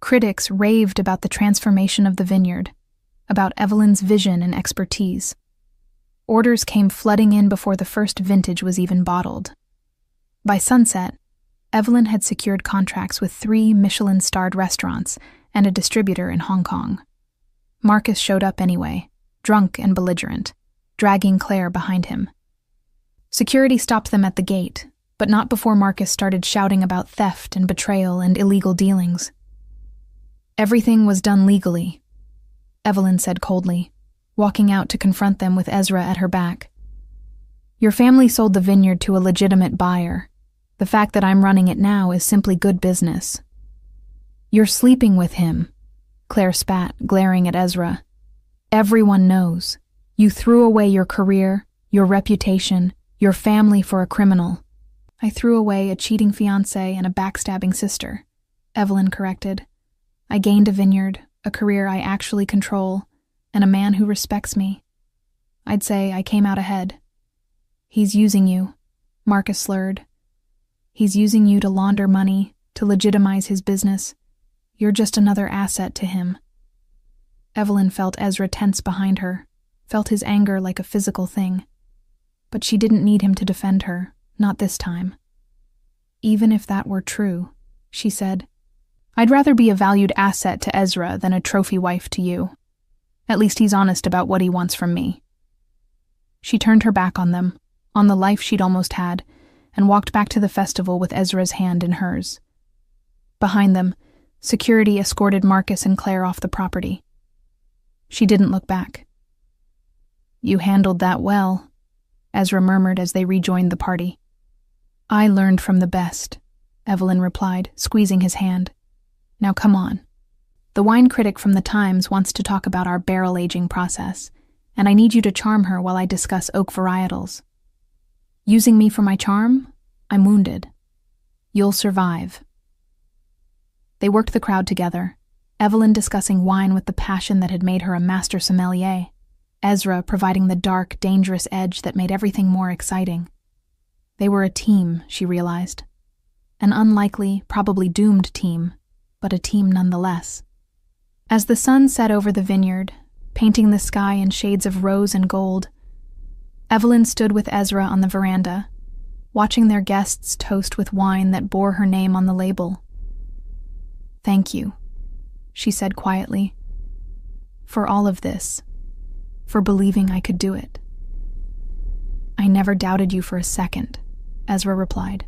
Critics raved about the transformation of the vineyard, about Evelyn's vision and expertise. Orders came flooding in before the first vintage was even bottled. By sunset, Evelyn had secured contracts with 3 Michelin-starred restaurants and a distributor in Hong Kong. Marcus showed up anyway, drunk and belligerent, dragging Claire behind him. Security stopped them at the gate, but not before Marcus started shouting about theft and betrayal and illegal dealings. Everything was done legally, Evelyn said coldly, walking out to confront them with Ezra at her back. Your family sold the vineyard to a legitimate buyer. The fact that I'm running it now is simply good business. You're sleeping with him, Claire spat, glaring at Ezra. Everyone knows. You threw away your career, your reputation, your family for a criminal. I threw away a cheating fiancé and a backstabbing sister, Evelyn corrected. I gained a vineyard, a career I actually control, and a man who respects me. I'd say I came out ahead. He's using you, Marcus slurred. He's using you to launder money, to legitimize his business. You're just another asset to him. Evelyn felt Ezra tense behind her, felt his anger like a physical thing. But she didn't need him to defend her, not this time. Even if that were true, she said, I'd rather be a valued asset to Ezra than a trophy wife to you. At least he's honest about what he wants from me. She turned her back on them, on the life she'd almost had, and walked back to the festival with Ezra's hand in hers. Behind them, security escorted Marcus and Claire off the property. She didn't look back. "You handled that well," Ezra murmured as they rejoined the party. "I learned from the best," Evelyn replied, squeezing his hand. "Now come on. The wine critic from the Times wants to talk about our barrel aging process, and I need you to charm her while I discuss oak varietals. Using me for my charm? I'm wounded. You'll survive." They worked the crowd together, Evelyn discussing wine with the passion that had made her a master sommelier, Ezra providing the dark, dangerous edge that made everything more exciting. They were a team, she realized. An unlikely, probably doomed team, but a team nonetheless. As the sun set over the vineyard, painting the sky in shades of rose and gold, Evelyn stood with Ezra on the veranda, watching their guests toast with wine that bore her name on the label. "Thank you," she said quietly, "for all of this, for believing I could do it." "I never doubted you for a second," Ezra replied.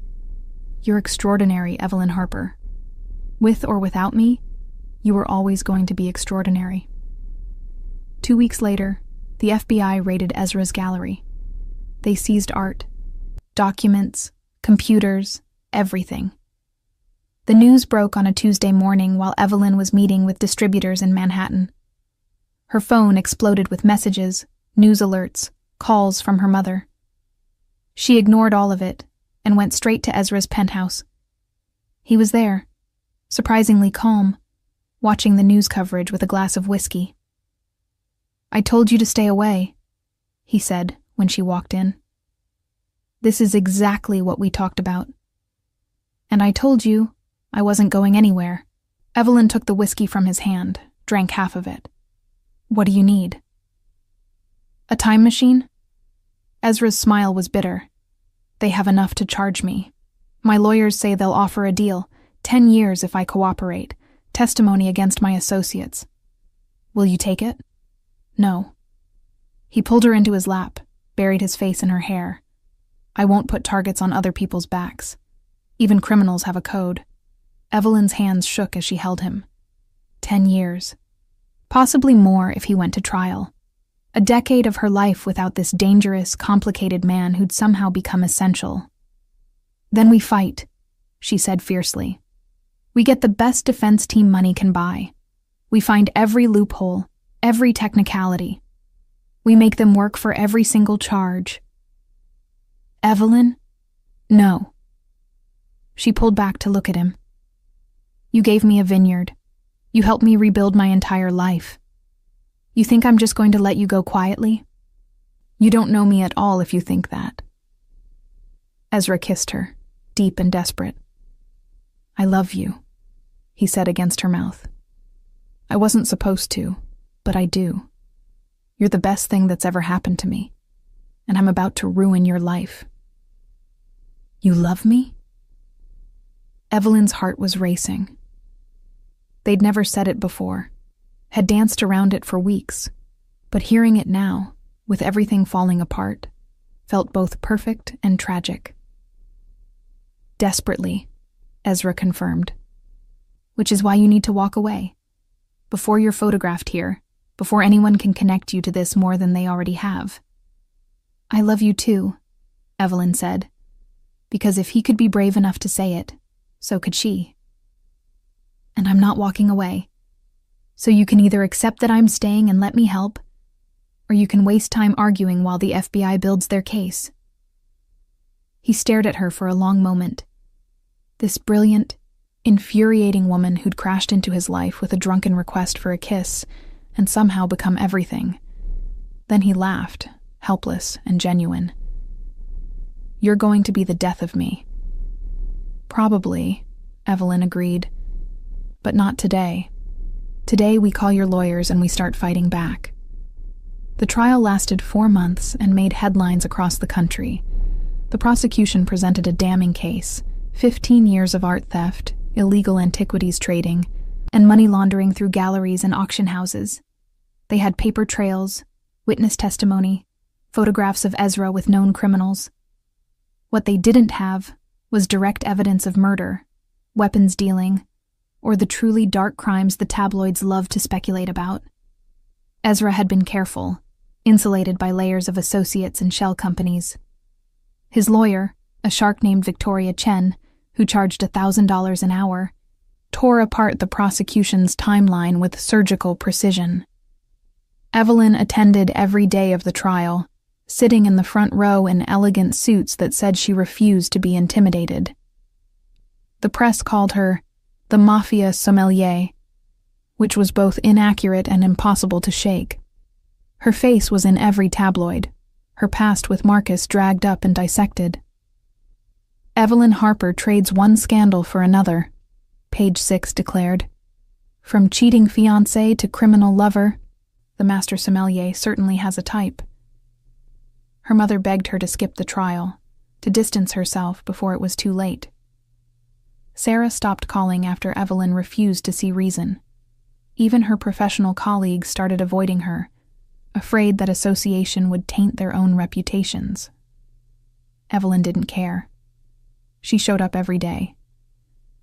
"You're extraordinary, Evelyn Harper. With or without me, you were always going to be extraordinary." 2 weeks later, the FBI raided Ezra's gallery. They seized art, documents, computers, everything. The news broke on a Tuesday morning while Evelyn was meeting with distributors in Manhattan. Her phone exploded with messages, news alerts, calls from her mother. She ignored all of it and went straight to Ezra's penthouse. He was there, surprisingly calm, watching the news coverage with a glass of whiskey. "I told you to stay away," he said when she walked in. "This is exactly what we talked about. And I told you I wasn't going anywhere." Evelyn took the whiskey from his hand, drank half of it. "What do you need?" "A time machine?" Ezra's smile was bitter. "They have enough to charge me. My lawyers say they'll offer a deal, 10 years if I cooperate, testimony against my associates. Will you take it?" "No." He pulled her into his lap, buried his face in her hair. "I won't put targets on other people's backs. Even criminals have a code." Evelyn's hands shook as she held him. 10 years. Possibly more if he went to trial. A decade of her life without this dangerous, complicated man who'd somehow become essential. "Then we fight," she said fiercely. "We get the best defense team money can buy. We find every loophole, every technicality. We make them work for every single charge." "Evelyn?" "No." She pulled back to look at him. "You gave me a vineyard. You helped me rebuild my entire life. You think I'm just going to let you go quietly? You don't know me at all if you think that." Ezra kissed her, deep and desperate. "I love you," he said against her mouth. "I wasn't supposed to, but I do. You're the best thing that's ever happened to me, and I'm about to ruin your life." "You love me?" Evelyn's heart was racing. They'd never said it before, had danced around it for weeks, but hearing it now, with everything falling apart, felt both perfect and tragic. "Desperately," Ezra confirmed. "Which is why you need to walk away. Before you're photographed here, before anyone can connect you to this more than they already have." "I love you too," Evelyn said, because if he could be brave enough to say it, so could she. "And I'm not walking away. So you can either accept that I'm staying and let me help, or you can waste time arguing while the FBI builds their case." He stared at her for a long moment. This brilliant, infuriating woman who'd crashed into his life with a drunken request for a kiss and somehow become everything. Then he laughed, helpless and genuine. "You're going to be the death of me." "Probably," Evelyn agreed. "But not today. Today we call your lawyers and we start fighting back." The trial lasted 4 months and made headlines across the country. The prosecution presented a damning case: 15 years of art theft, illegal antiquities trading, and money laundering through galleries and auction houses. They had paper trails, witness testimony, photographs of Ezra with known criminals. What they didn't have was direct evidence of murder, weapons dealing, or the truly dark crimes the tabloids love to speculate about. Ezra had been careful, insulated by layers of associates and shell companies. His lawyer, a shark named Victoria Chen, who charged $1,000 an hour, tore apart the prosecution's timeline with surgical precision. Evelyn attended every day of the trial, sitting in the front row in elegant suits that said she refused to be intimidated. The press called her the Mafia sommelier, which was both inaccurate and impossible to shake. Her face was in every tabloid, her past with Marcus dragged up and dissected. Evelyn Harper trades one scandal for another, Page 6 declared. From cheating fiancé to criminal lover, the master sommelier certainly has a type. Her mother begged her to skip the trial, to distance herself before it was too late. Sarah stopped calling after Evelyn refused to see reason. Even her professional colleagues started avoiding her, afraid that association would taint their own reputations. Evelyn didn't care. She showed up every day,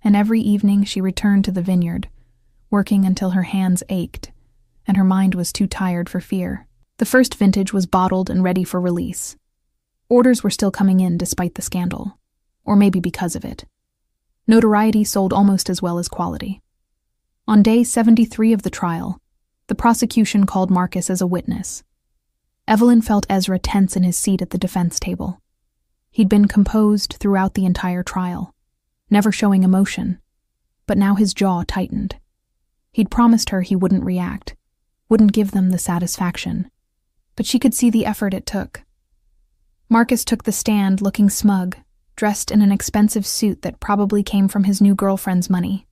and every evening she returned to the vineyard, working until her hands ached, and her mind was too tired for fear. The first vintage was bottled and ready for release. Orders were still coming in despite the scandal, or maybe because of it. Notoriety sold almost as well as quality. On day 73 of the trial, the prosecution called Marcus as a witness. Evelyn felt Ezra tense in his seat at the defense table. He'd been composed throughout the entire trial, never showing emotion, but now his jaw tightened. He'd promised her he wouldn't react, wouldn't give them the satisfaction, but she could see the effort it took. Marcus took the stand looking smug, dressed in an expensive suit that probably came from his new girlfriend's money.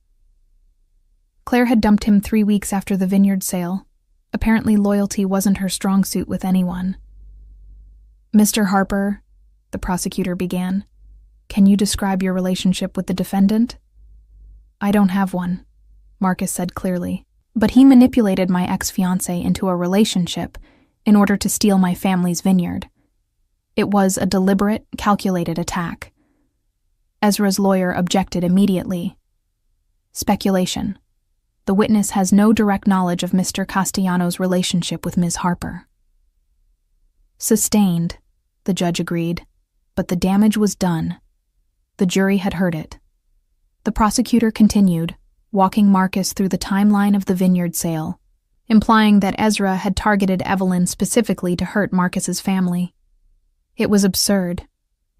Claire had dumped him 3 weeks after the vineyard sale. Apparently loyalty wasn't her strong suit with anyone. "Mr. Harper," the prosecutor began, "can you describe your relationship with the defendant?" "I don't have one," Marcus said clearly, "but he manipulated my ex-fiancée into a relationship in order to steal my family's vineyard. It was a deliberate, calculated attack." Ezra's lawyer objected immediately. "Speculation. The witness has no direct knowledge of Mr. Castellano's relationship with Ms. Harper." "Sustained," the judge agreed, but the damage was done. The jury had heard it. The prosecutor continued, walking Marcus through the timeline of the vineyard sale, implying that Ezra had targeted Evelyn specifically to hurt Marcus's family. It was absurd.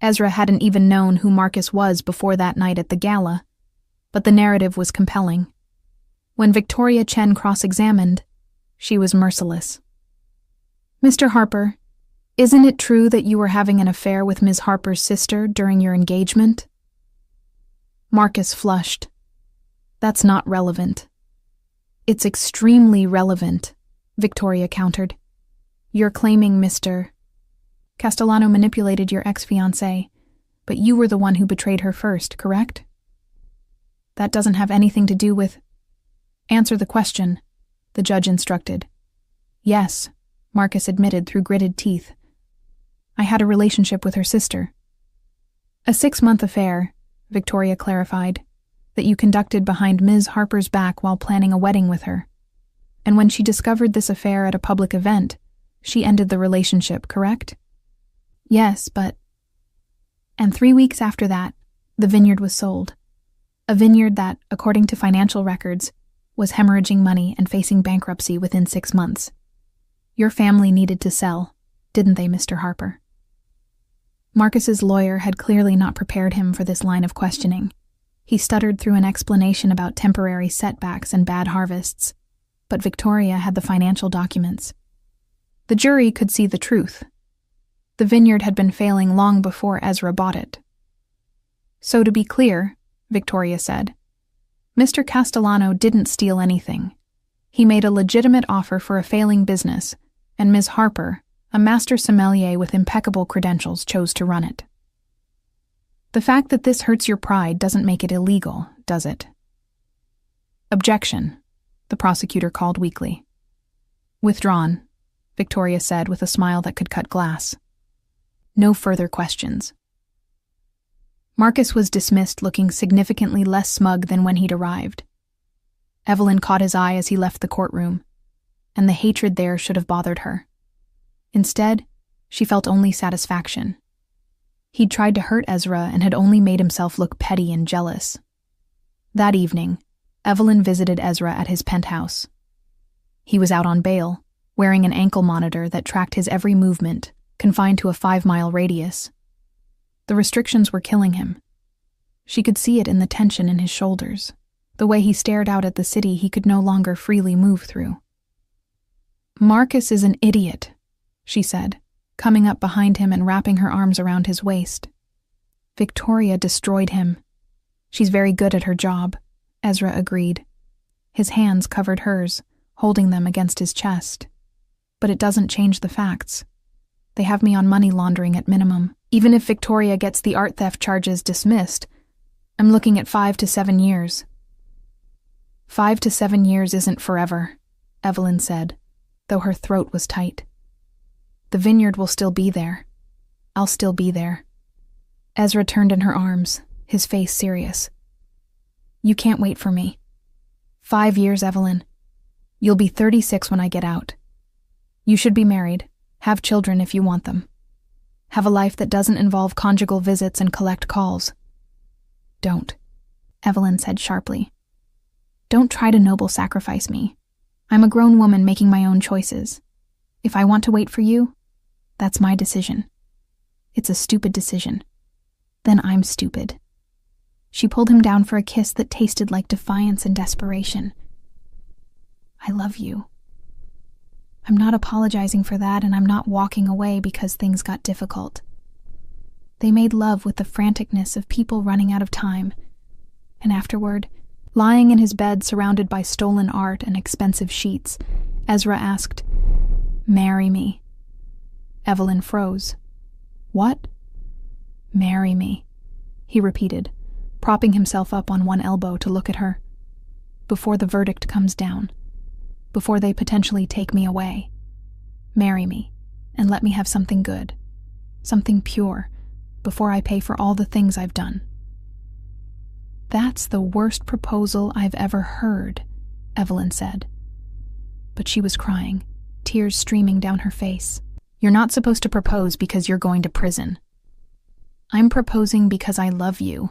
Ezra hadn't even known who Marcus was before that night at the gala, but the narrative was compelling. When Victoria Chen cross-examined, she was merciless. "Mr. Harper, isn't it true that you were having an affair with Ms. Harper's sister during your engagement?" Marcus flushed. "That's not relevant." "It's extremely relevant," Victoria countered. "You're claiming Mr. Castellano manipulated your ex-fiancée, but you were the one who betrayed her first, correct?" "That doesn't have anything to do with—" "Answer the question," the judge instructed. "Yes," Marcus admitted through gritted teeth. "I had a relationship with her sister." "A 6-month affair," Victoria clarified, "that you conducted behind Ms. Harper's back while planning a wedding with her. And when she discovered this affair at a public event, she ended the relationship, correct?" "Yes, but—" "And 3 weeks after that, the vineyard was sold. A vineyard that, according to financial records, was hemorrhaging money and facing bankruptcy within 6 months. Your family needed to sell, didn't they, Mr. Harper?" Marcus's lawyer had clearly not prepared him for this line of questioning. He stuttered through an explanation about temporary setbacks and bad harvests, but Victoria had the financial documents. The jury could see the truth. The vineyard had been failing long before Ezra bought it. "So to be clear," Victoria said, "Mr. Castellano didn't steal anything. He made a legitimate offer for a failing business, and Ms. Harper, a master sommelier with impeccable credentials, chose to run it. The fact that this hurts your pride doesn't make it illegal, does it?" "Objection," the prosecutor called weakly. "Withdrawn," Victoria said with a smile that could cut glass. No further questions. Marcus was dismissed looking significantly less smug than when he'd arrived. Evelyn caught his eye as he left the courtroom. and the hatred there should have bothered her. Instead, she felt only satisfaction. He'd tried to hurt Ezra and had only made himself look petty and jealous. That evening, Evelyn visited Ezra at his penthouse. He was out on bail, wearing an ankle monitor that tracked his every movement, confined to a 5-mile radius. The restrictions were killing him. She could see it in the tension in his shoulders, the way he stared out at the city he could no longer freely move through. "Marcus is an idiot," she said, coming up behind him and wrapping her arms around his waist. "Victoria destroyed him. She's very good at her job," Ezra agreed. His hands covered hers, holding them against his chest. "But it doesn't change the facts. They have me on money laundering at minimum. Even if Victoria gets the art theft charges dismissed, I'm looking at 5 to 7 years. 5 to 7 years isn't forever," Evelyn said, though her throat was tight. "The vineyard will still be there. I'll still be there." Ezra turned in her arms, his face serious. "You can't wait for me. 5 years, Evelyn. You'll be 36 when I get out. You should be married, have children if you want them. Have a life that doesn't involve conjugal visits and collect calls." "Don't," Evelyn said sharply. "Don't try to noble sacrifice me. I'm a grown woman making my own choices. If I want to wait for you, that's my decision. It's a stupid decision. Then I'm stupid." She pulled him down for a kiss that tasted like defiance and desperation. "I love you. I'm not apologizing for that, and I'm not walking away because things got difficult." They made love with the franticness of people running out of time, and afterward, lying in his bed surrounded by stolen art and expensive sheets, Ezra asked, "Marry me." Evelyn froze. "What?" "Marry me," he repeated, propping himself up on one elbow to look at her. "Before the verdict comes down. Before they potentially take me away. Marry me, and let me have something good, something pure, before I pay for all the things I've done." "That's the worst proposal I've ever heard," Evelyn said. But she was crying, tears streaming down her face. "You're not supposed to propose because you're going to prison." "I'm proposing because I love you,"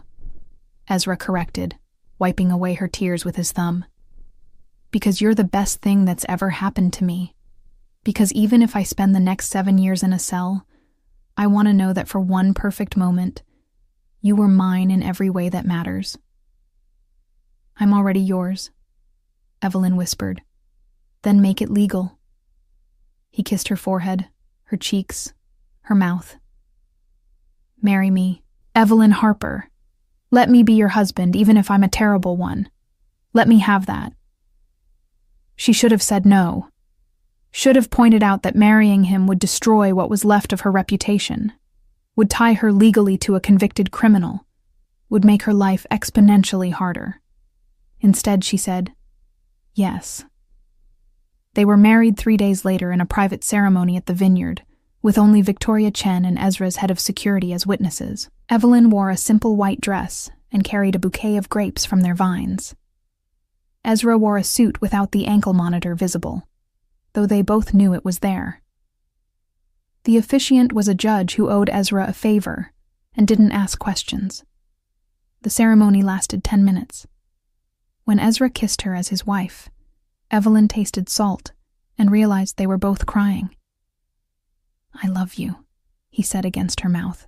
Ezra corrected, wiping away her tears with his thumb. "Because you're the best thing that's ever happened to me. Because even if I spend the next 7 years in a cell, I want to know that for one perfect moment, you were mine in every way that matters." "I'm already yours," Evelyn whispered. "Then make it legal." He kissed her forehead, her cheeks, her mouth. "Marry me, Evelyn Harper. Let me be your husband, even if I'm a terrible one. Let me have that." She should have said no. Should have pointed out that marrying him would destroy what was left of her reputation, would tie her legally to a convicted criminal, would make her life exponentially harder. Instead, she said, yes. They were married 3 days later in a private ceremony at the vineyard, with only Victoria Chen and Ezra's head of security as witnesses. Evelyn wore a simple white dress and carried a bouquet of grapes from their vines. Ezra wore a suit without the ankle monitor visible, though they both knew it was there. The officiant was a judge who owed Ezra a favor and didn't ask questions. The ceremony lasted 10 minutes. When Ezra kissed her as his wife, Evelyn tasted salt and realized they were both crying. "I love you," he said against her mouth.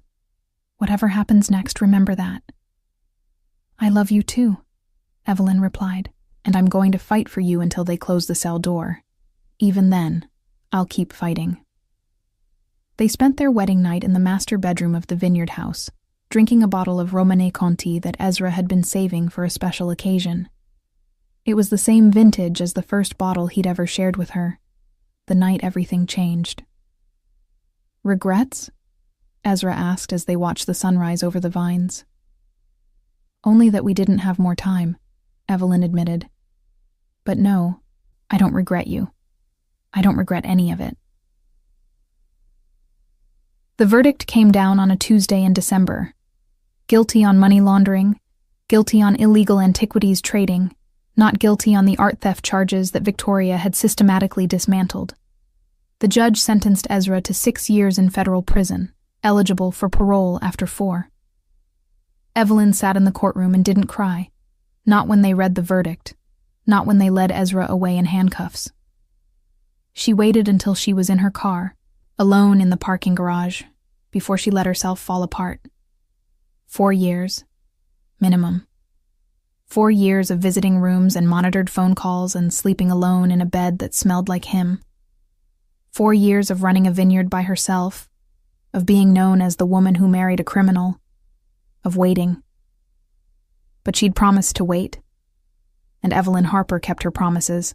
"Whatever happens next, remember that." "I love you too," Evelyn replied, "and I'm going to fight for you until they close the cell door. Even then, I'll keep fighting." They spent their wedding night in the master bedroom of the vineyard house, drinking a bottle of Romanée Conti that Ezra had been saving for a special occasion. It was the same vintage as the first bottle he'd ever shared with her, the night everything changed. "Regrets?" Ezra asked as they watched the sunrise over the vines. "Only that we didn't have more time," Evelyn admitted. "But no, I don't regret you. I don't regret any of it." The verdict came down on a Tuesday in December. Guilty on money laundering, guilty on illegal antiquities trading, not guilty on the art theft charges that Victoria had systematically dismantled. The judge sentenced Ezra to 6 years in federal prison, eligible for parole after 4. Evelyn sat in the courtroom and didn't cry, not when they read the verdict, not when they led Ezra away in handcuffs. She waited until she was in her car, alone in the parking garage, before she let herself fall apart. 4 years, minimum. 4 years of visiting rooms and monitored phone calls and sleeping alone in a bed that smelled like him. 4 years of running a vineyard by herself, of being known as the woman who married a criminal, of waiting. But she'd promised to wait, and Evelyn Harper kept her promises.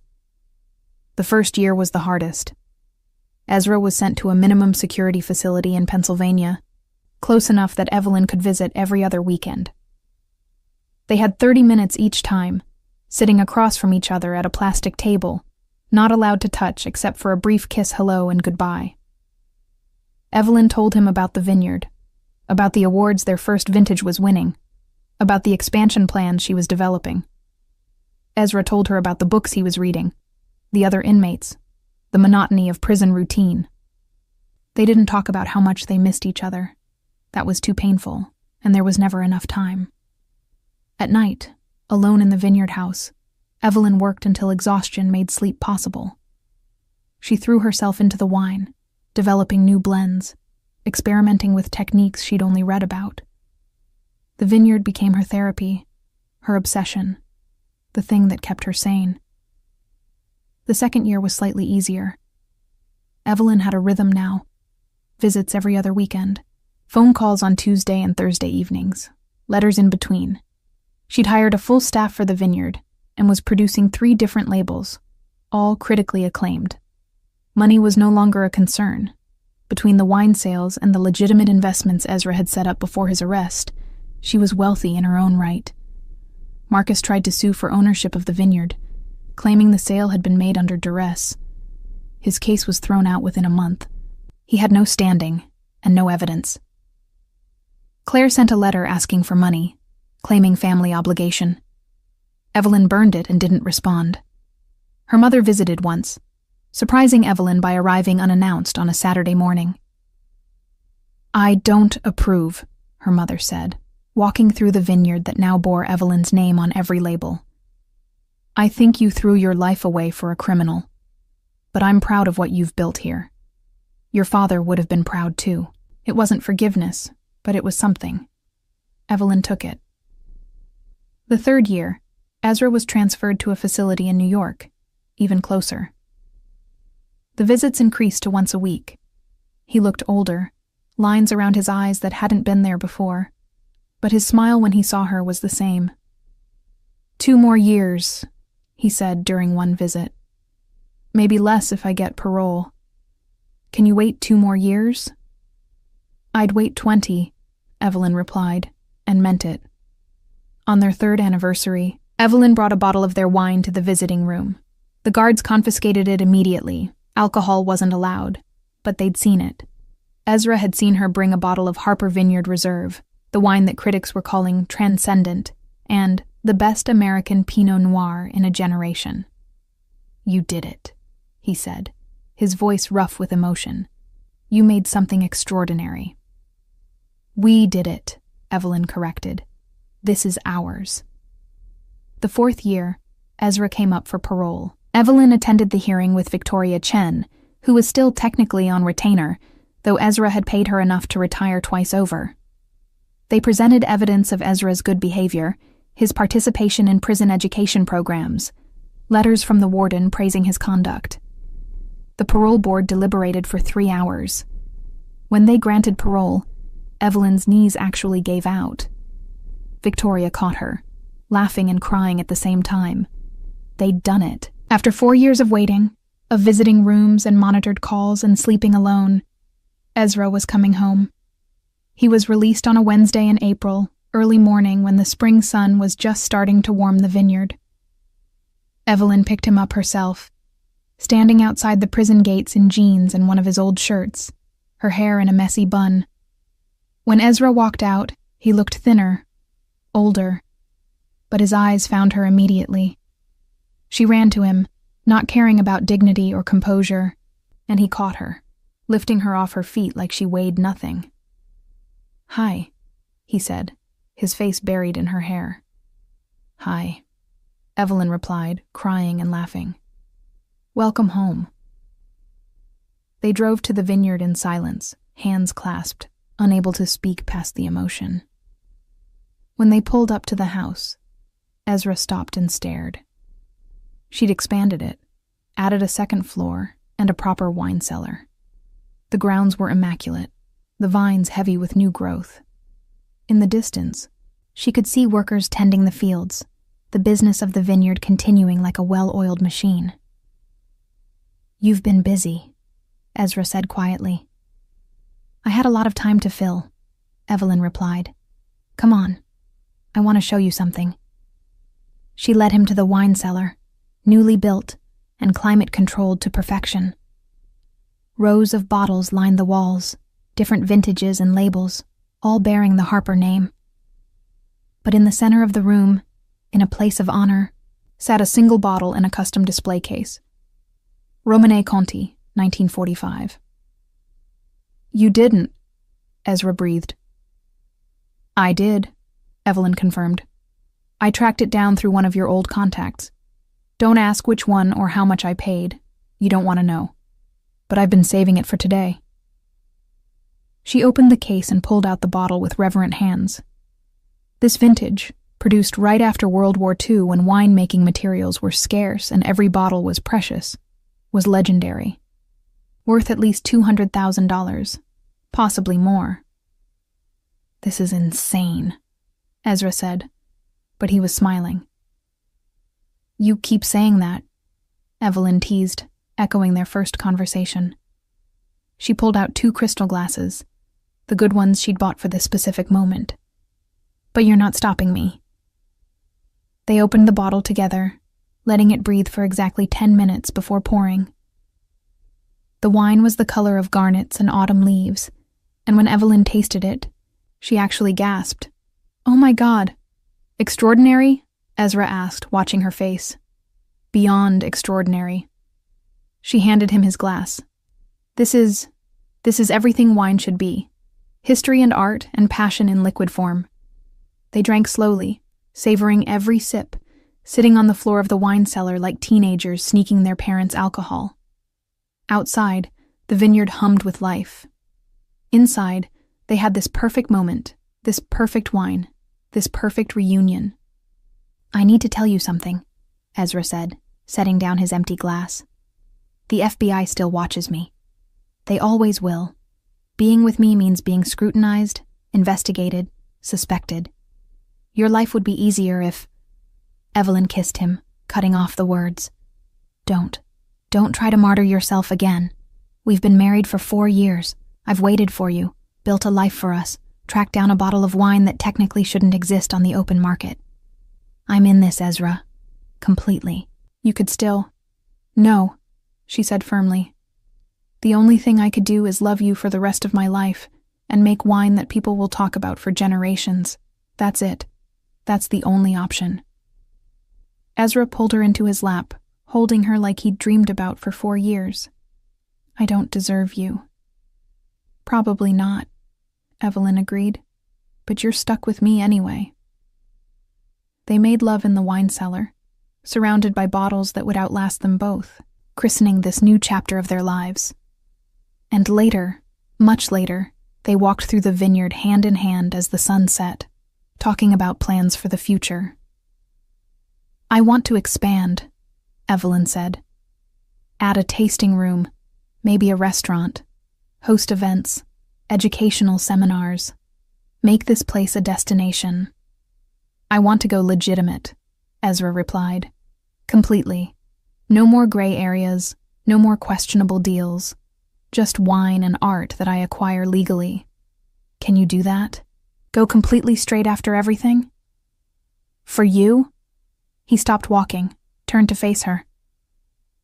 The first year was the hardest. Ezra was sent to a minimum security facility in Pennsylvania, close enough that Evelyn could visit every other weekend. They had 30 minutes each time, sitting across from each other at a plastic table, not allowed to touch except for a brief kiss hello and goodbye. Evelyn told him about the vineyard, about the awards their first vintage was winning, about the expansion plans she was developing. Ezra told her about the books he was reading, the other inmates, the monotony of prison routine. They didn't talk about how much they missed each other. That was too painful, and there was never enough time. At night, alone in the vineyard house, Evelyn worked until exhaustion made sleep possible. She threw herself into the wine, developing new blends, experimenting with techniques she'd only read about. The vineyard became her therapy, her obsession, the thing that kept her sane. The second year was slightly easier. Evelyn had a rhythm now. Visits every other weekend, phone calls on Tuesday and Thursday evenings, letters in between. She'd hired a full staff for the vineyard and was producing 3 different labels, all critically acclaimed. Money was no longer a concern. Between the wine sales and the legitimate investments Ezra had set up before his arrest, she was wealthy in her own right. Marcus tried to sue for ownership of the vineyard, claiming the sale had been made under duress. His case was thrown out within a month. He had no standing and no evidence. Claire sent a letter asking for money, claiming family obligation. Evelyn burned it and didn't respond. Her mother visited once, surprising Evelyn by arriving unannounced on a Saturday morning. "I don't approve," her mother said, walking through the vineyard that now bore Evelyn's name on every label. "I think you threw your life away for a criminal, but I'm proud of what you've built here. Your father would have been proud too. It wasn't forgiveness, but it was something." Evelyn took it. The third year, Ezra was transferred to a facility in New York, even closer. The visits increased to once a week. He looked older, lines around his eyes that hadn't been there before, but his smile when he saw her was the same. "2 more years," he said during one visit. "Maybe less if I get parole. Can you wait 2 more years?" "I'd wait 20, Evelyn replied, and meant it. On their 3rd anniversary, Evelyn brought a bottle of their wine to the visiting room. The guards confiscated it immediately. Alcohol wasn't allowed, but they'd seen it. Ezra had seen her bring a bottle of Harper Vineyard Reserve, the wine that critics were calling transcendent, and the best American Pinot Noir in a generation. "You did it," he said, his voice rough with emotion. "You made something extraordinary." "We did it," Evelyn corrected. "This is ours." The 4th year, Ezra came up for parole. Evelyn attended the hearing with Victoria Chen, who was still technically on retainer, though Ezra had paid her enough to retire twice over. They presented evidence of Ezra's good behavior, his participation in prison education programs, letters from the warden praising his conduct. The parole board deliberated for 3 hours. When they granted parole, Evelyn's knees actually gave out. Victoria caught her, laughing and crying at the same time. They'd done it. After 4 years of waiting, of visiting rooms and monitored calls and sleeping alone, Ezra was coming home. He was released on a Wednesday in April, early morning when the spring sun was just starting to warm the vineyard. Evelyn picked him up herself, standing outside the prison gates in jeans and one of his old shirts, her hair in a messy bun. When Ezra walked out, he looked thinner, older, but his eyes found her immediately. She ran to him, not caring about dignity or composure, and he caught her, lifting her off her feet like she weighed nothing. "Hi," he said, his face buried in her hair. "Hi," Evelyn replied, crying and laughing. "Welcome home." They drove to the vineyard in silence, hands clasped, unable to speak past the emotion. When they pulled up to the house, Ezra stopped and stared. She'd expanded it, added a second floor and a proper wine cellar. The grounds were immaculate, the vines heavy with new growth. In the distance, she could see workers tending the fields, the business of the vineyard continuing like a well-oiled machine. "You've been busy," Ezra said quietly. "I had a lot of time to fill," Evelyn replied. "Come on, I want to show you something." She led him to the wine cellar, newly built and climate-controlled to perfection. Rows of bottles lined the walls, different vintages and labels, all bearing the Harper name. But in the center of the room, in a place of honor, sat a single bottle in a custom display case. Romanée Conti, 1945. "You didn't," Ezra breathed. "I did," Evelyn confirmed. "I tracked it down through one of your old contacts. Don't ask which one or how much I paid. You don't want to know. But I've been saving it for today." She opened the case and pulled out the bottle with reverent hands. This vintage, produced right after World War II when wine-making materials were scarce and every bottle was precious, was legendary. Worth at least $200,000, possibly more. "This is insane," Ezra said, but he was smiling. "You keep saying that," Evelyn teased, echoing their first conversation. She pulled out 2 crystal glasses, the good ones she'd bought for this specific moment. "But you're not stopping me." They opened the bottle together, letting it breathe for exactly 10 minutes before pouring. The wine was the color of garnets and autumn leaves, and when Evelyn tasted it, she actually gasped. "Oh my God!" "Extraordinary?" Ezra asked, watching her face. "Beyond extraordinary." She handed him his glass. This is everything wine should be. History and art and passion in liquid form." They drank slowly, savoring every sip, sitting on the floor of the wine cellar like teenagers sneaking their parents' alcohol. Outside, the vineyard hummed with life. Inside, they had this perfect moment, this perfect wine, this perfect reunion. "I need to tell you something," Ezra said, setting down his empty glass. "The FBI still watches me. They always will. Being with me means being scrutinized, investigated, suspected. Your life would be easier if—" Evelyn kissed him, cutting off the words. Don't try to martyr yourself again. We've been married for 4 years. I've waited for you, built a life for us, tracked down a bottle of wine that technically shouldn't exist on the open market. I'm in this, Ezra. Completely. You could still—" "No," she said firmly. "The only thing I could do is love you for the rest of my life and make wine that people will talk about for generations. That's it. That's the only option." Ezra pulled her into his lap, holding her like he'd dreamed about for 4 years. "I don't deserve you." "Probably not," Evelyn agreed. "But you're stuck with me anyway." They made love in the wine cellar, surrounded by bottles that would outlast them both, christening this new chapter of their lives. And later, much later, they walked through the vineyard hand in hand as the sun set, talking about plans for the future. "I want to expand," Evelyn said. "Add a tasting room, maybe a restaurant, host events, educational seminars. Make this place a destination." "I want to go legitimate," Ezra replied. "Completely. No more gray areas, no more questionable deals. Just wine and art that I acquire legally. Can you do that? Go completely straight after everything?" "For you?" He stopped walking, turned to face her.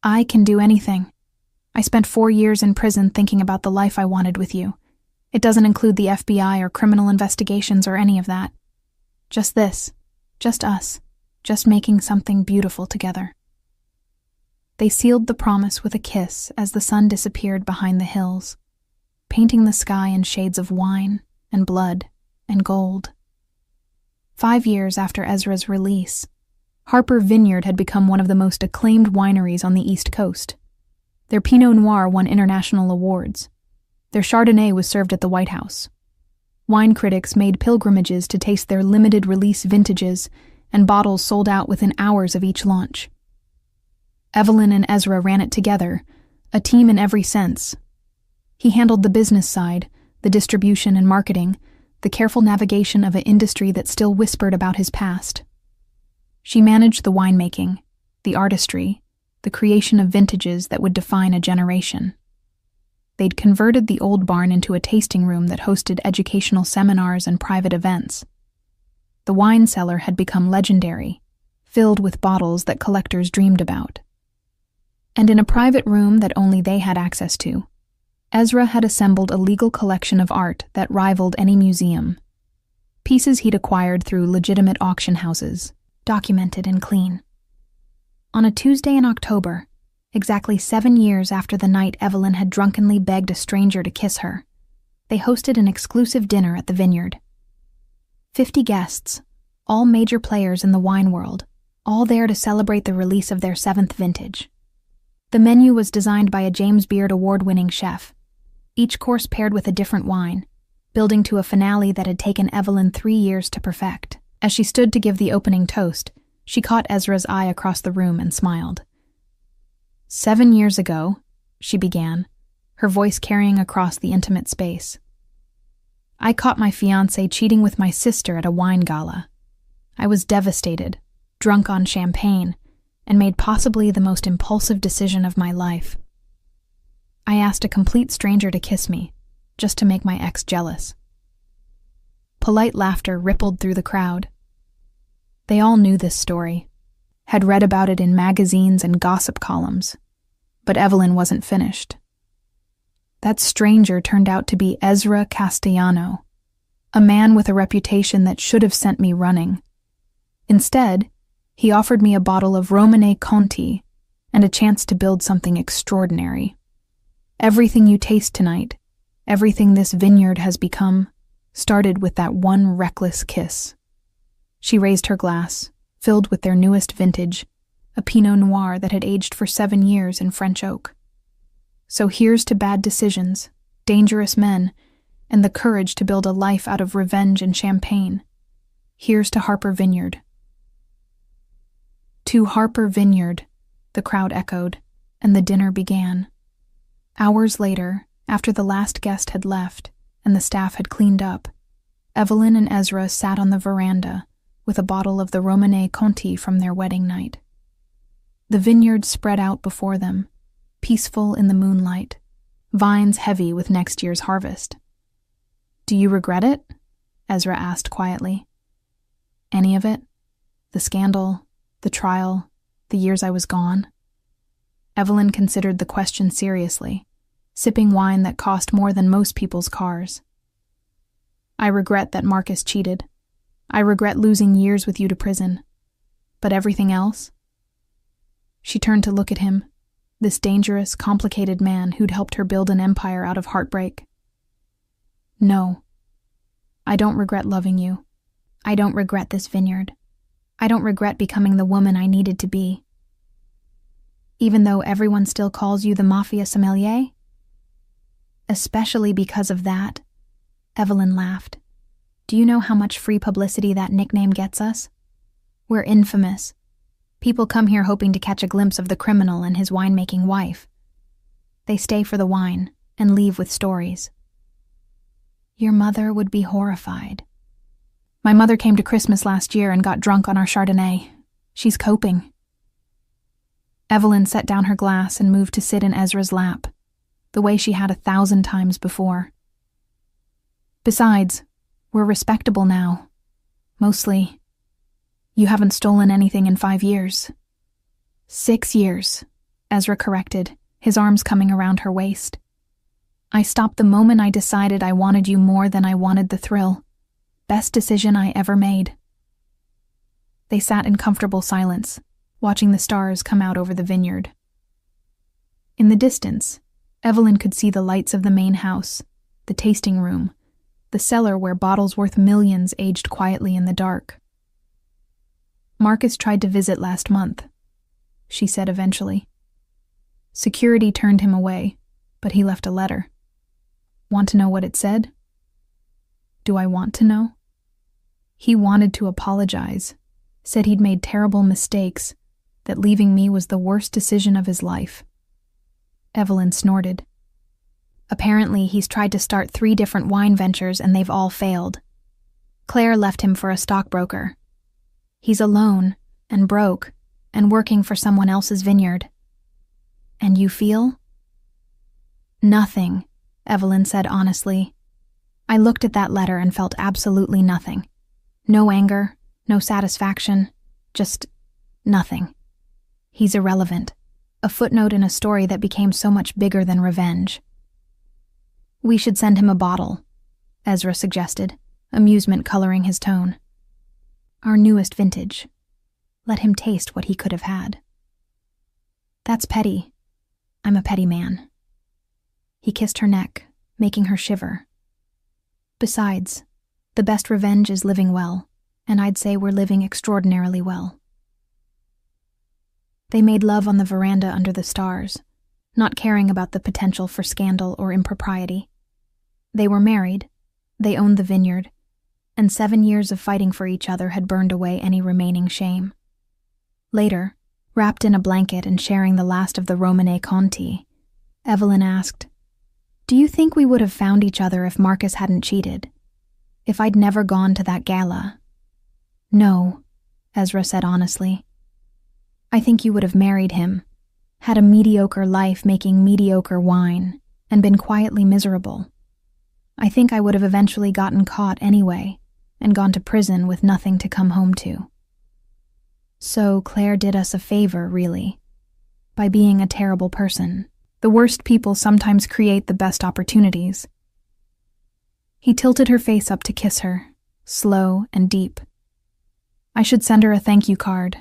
"I can do anything. I spent 4 years in prison thinking about the life I wanted with you. It doesn't include the FBI or criminal investigations or any of that. Just this. Just us. Just making something beautiful together." They sealed the promise with a kiss as the sun disappeared behind the hills, painting the sky in shades of wine and blood and gold. 5 years after Ezra's release, Harper Vineyard had become one of the most acclaimed wineries on the East Coast. Their Pinot Noir won international awards. Their Chardonnay was served at the White House. Wine critics made pilgrimages to taste their limited-release vintages, and bottles sold out within hours of each launch. Evelyn and Ezra ran it together, a team in every sense. He handled the business side, the distribution and marketing, the careful navigation of an industry that still whispered about his past. She managed the winemaking, the artistry, the creation of vintages that would define a generation. They'd converted the old barn into a tasting room that hosted educational seminars and private events. The wine cellar had become legendary, filled with bottles that collectors dreamed about. And in a private room that only they had access to, Ezra had assembled a legal collection of art that rivaled any museum. Pieces he'd acquired through legitimate auction houses, documented and clean. On a Tuesday in October, exactly 7 years after the night Evelyn had drunkenly begged a stranger to kiss her, they hosted an exclusive dinner at the vineyard. 50 guests, all major players in the wine world, all there to celebrate the release of their 7th vintage. The menu was designed by a James Beard award-winning chef, each course paired with a different wine, building to a finale that had taken Evelyn 3 years to perfect. As she stood to give the opening toast, she caught Ezra's eye across the room and smiled. 7 years ago, she began, her voice carrying across the intimate space. I caught my fiancé cheating with my sister at a wine gala. I was devastated, drunk on champagne, and made possibly the most impulsive decision of my life. I asked a complete stranger to kiss me, just to make my ex jealous. Polite laughter rippled through the crowd. They all knew this story, had read about it in magazines and gossip columns, but Evelyn wasn't finished. That stranger turned out to be Ezra Castellano, a man with a reputation that should have sent me running. Instead, he offered me a bottle of Romanée Conti and a chance to build something extraordinary. Everything you taste tonight, everything this vineyard has become, started with that one reckless kiss. She raised her glass, filled with their newest vintage, a Pinot Noir that had aged for 7 years in French oak. So here's to bad decisions, dangerous men, and the courage to build a life out of revenge and champagne. Here's to Harper Vineyard. To Harper Vineyard, the crowd echoed, and the dinner began. Hours later, after the last guest had left and the staff had cleaned up, Evelyn and Ezra sat on the veranda with a bottle of the Romanée Conti from their wedding night. The vineyard spread out before them, peaceful in the moonlight, vines heavy with next year's harvest. Do you regret it? Ezra asked quietly. Any of it? The scandal, the trial, the years I was gone? Evelyn considered the question seriously, sipping wine that cost more than most people's cars. I regret that Marcus cheated. I regret losing years with you to prison. But everything else? She turned to look at him, this dangerous, complicated man who'd helped her build an empire out of heartbreak. No. I don't regret loving you. I don't regret this vineyard. I don't regret becoming the woman I needed to be. Even though everyone still calls you the Mafia sommelier? Especially because of that, Evelyn laughed. Do you know how much free publicity that nickname gets us? We're infamous. People come here hoping to catch a glimpse of the criminal and his winemaking wife. They stay for the wine and leave with stories. Your mother would be horrified. My mother came to Christmas last year and got drunk on our Chardonnay. She's coping. Evelyn set down her glass and moved to sit in Ezra's lap, the way she had 1,000 times before. Besides, we're respectable now. Mostly. You haven't stolen anything in 5 years. 6 years, Ezra corrected, his arms coming around her waist. I stopped the moment I decided I wanted you more than I wanted the thrill. Best decision I ever made. They sat in comfortable silence, watching the stars come out over the vineyard. In the distance, Evelyn could see the lights of the main house, the tasting room, the cellar where bottles worth millions aged quietly in the dark. "Marcus tried to visit last month," she said eventually. "Security turned him away, but he left a letter. Want to know what it said?" "Do I want to know?" "He wanted to apologize, said he'd made terrible mistakes, that leaving me was the worst decision of his life." Evelyn snorted. "Apparently he's tried to start 3 different wine ventures and they've all failed. Claire left him for a stockbroker. He's alone and broke and working for someone else's vineyard." "And you feel?" "Nothing," Evelyn said honestly. "I looked at that letter and felt absolutely nothing. No anger, no satisfaction, just nothing. He's irrelevant, a footnote in a story that became so much bigger than revenge." "We should send him a bottle," Ezra suggested, amusement coloring his tone. "Our newest vintage. Let him taste what he could have had." "That's petty. I'm a petty man." He kissed her neck, making her shiver. "Besides, the best revenge is living well, and I'd say we're living extraordinarily well." They made love on the veranda under the stars, not caring about the potential for scandal or impropriety. They were married, they owned the vineyard, and 7 years of fighting for each other had burned away any remaining shame. Later, wrapped in a blanket and sharing the last of the Romane Conti, Evelyn asked, "Do you think we would have found each other if Marcus hadn't cheated? If I'd never gone to that gala?" "No," Ezra said honestly. "I think you would have married him, had a mediocre life making mediocre wine, and been quietly miserable. I think I would have eventually gotten caught anyway, and gone to prison with nothing to come home to. So Claire did us a favor, really, by being a terrible person. The worst people sometimes create the best opportunities." He tilted her face up to kiss her, slow and deep. "I should send her a thank you card."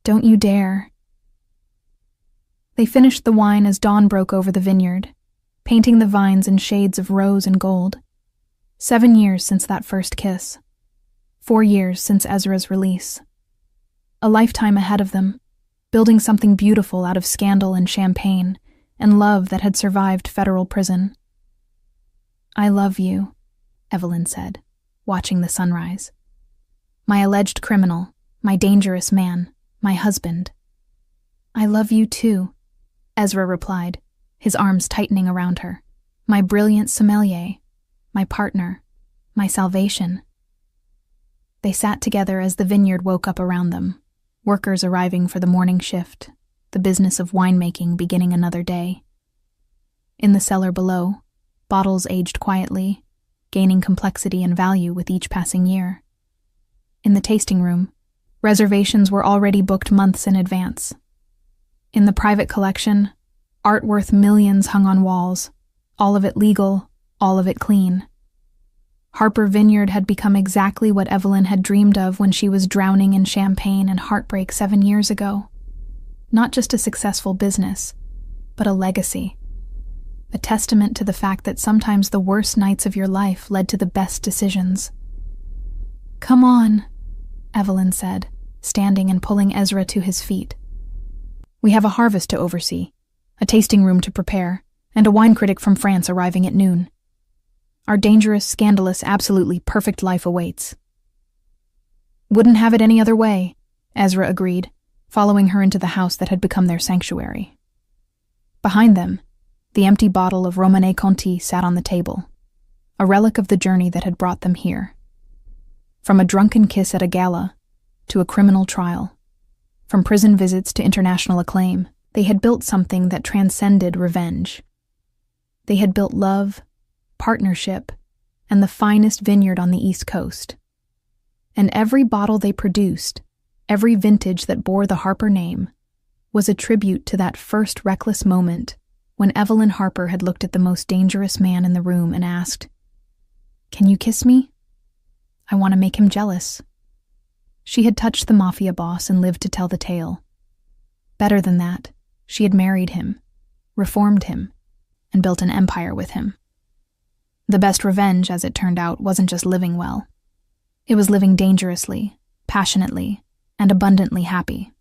"Don't you dare." They finished the wine as dawn broke over the vineyard, painting the vines in shades of rose and gold. 7 years since that first kiss. 4 years since Ezra's release. A lifetime ahead of them, building something beautiful out of scandal and champagne, and love that had survived federal prison. "I love you," Evelyn said, watching the sunrise. "My alleged criminal, my dangerous man, my husband." "I love you too," Ezra replied, his arms tightening around her. "My brilliant sommelier, my partner, my salvation." They sat together as the vineyard woke up around them, workers arriving for the morning shift, the business of winemaking beginning another day. In the cellar below, bottles aged quietly, gaining complexity and value with each passing year. In the tasting room, reservations were already booked months in advance. In the private collection, art worth millions hung on walls, all of it legal, all of it clean. Harper Vineyard had become exactly what Evelyn had dreamed of when she was drowning in champagne and heartbreak 7 years ago. Not just a successful business, but a legacy. A testament to the fact that sometimes the worst nights of your life led to the best decisions. "Come on," Evelyn said, standing and pulling Ezra to his feet. "We have a harvest to oversee, a tasting room to prepare, and a wine critic from France arriving at noon. Our dangerous, scandalous, absolutely perfect life awaits." "Wouldn't have it any other way," Ezra agreed, following her into the house that had become their sanctuary. Behind them, the empty bottle of Romane Conti sat on the table, a relic of the journey that had brought them here. From a drunken kiss at a gala to a criminal trial, from prison visits to international acclaim, they had built something that transcended revenge. They had built love, partnership, and the finest vineyard on the East Coast. And every bottle they produced, every vintage that bore the Harper name, was a tribute to that first reckless moment when Evelyn Harper had looked at the most dangerous man in the room and asked, "Can you kiss me? I want to make him jealous." She had touched the Mafia boss and lived to tell the tale. Better than that, she had married him, reformed him, and built an empire with him. The best revenge, as it turned out, wasn't just living well. It was living dangerously, passionately, and abundantly happy.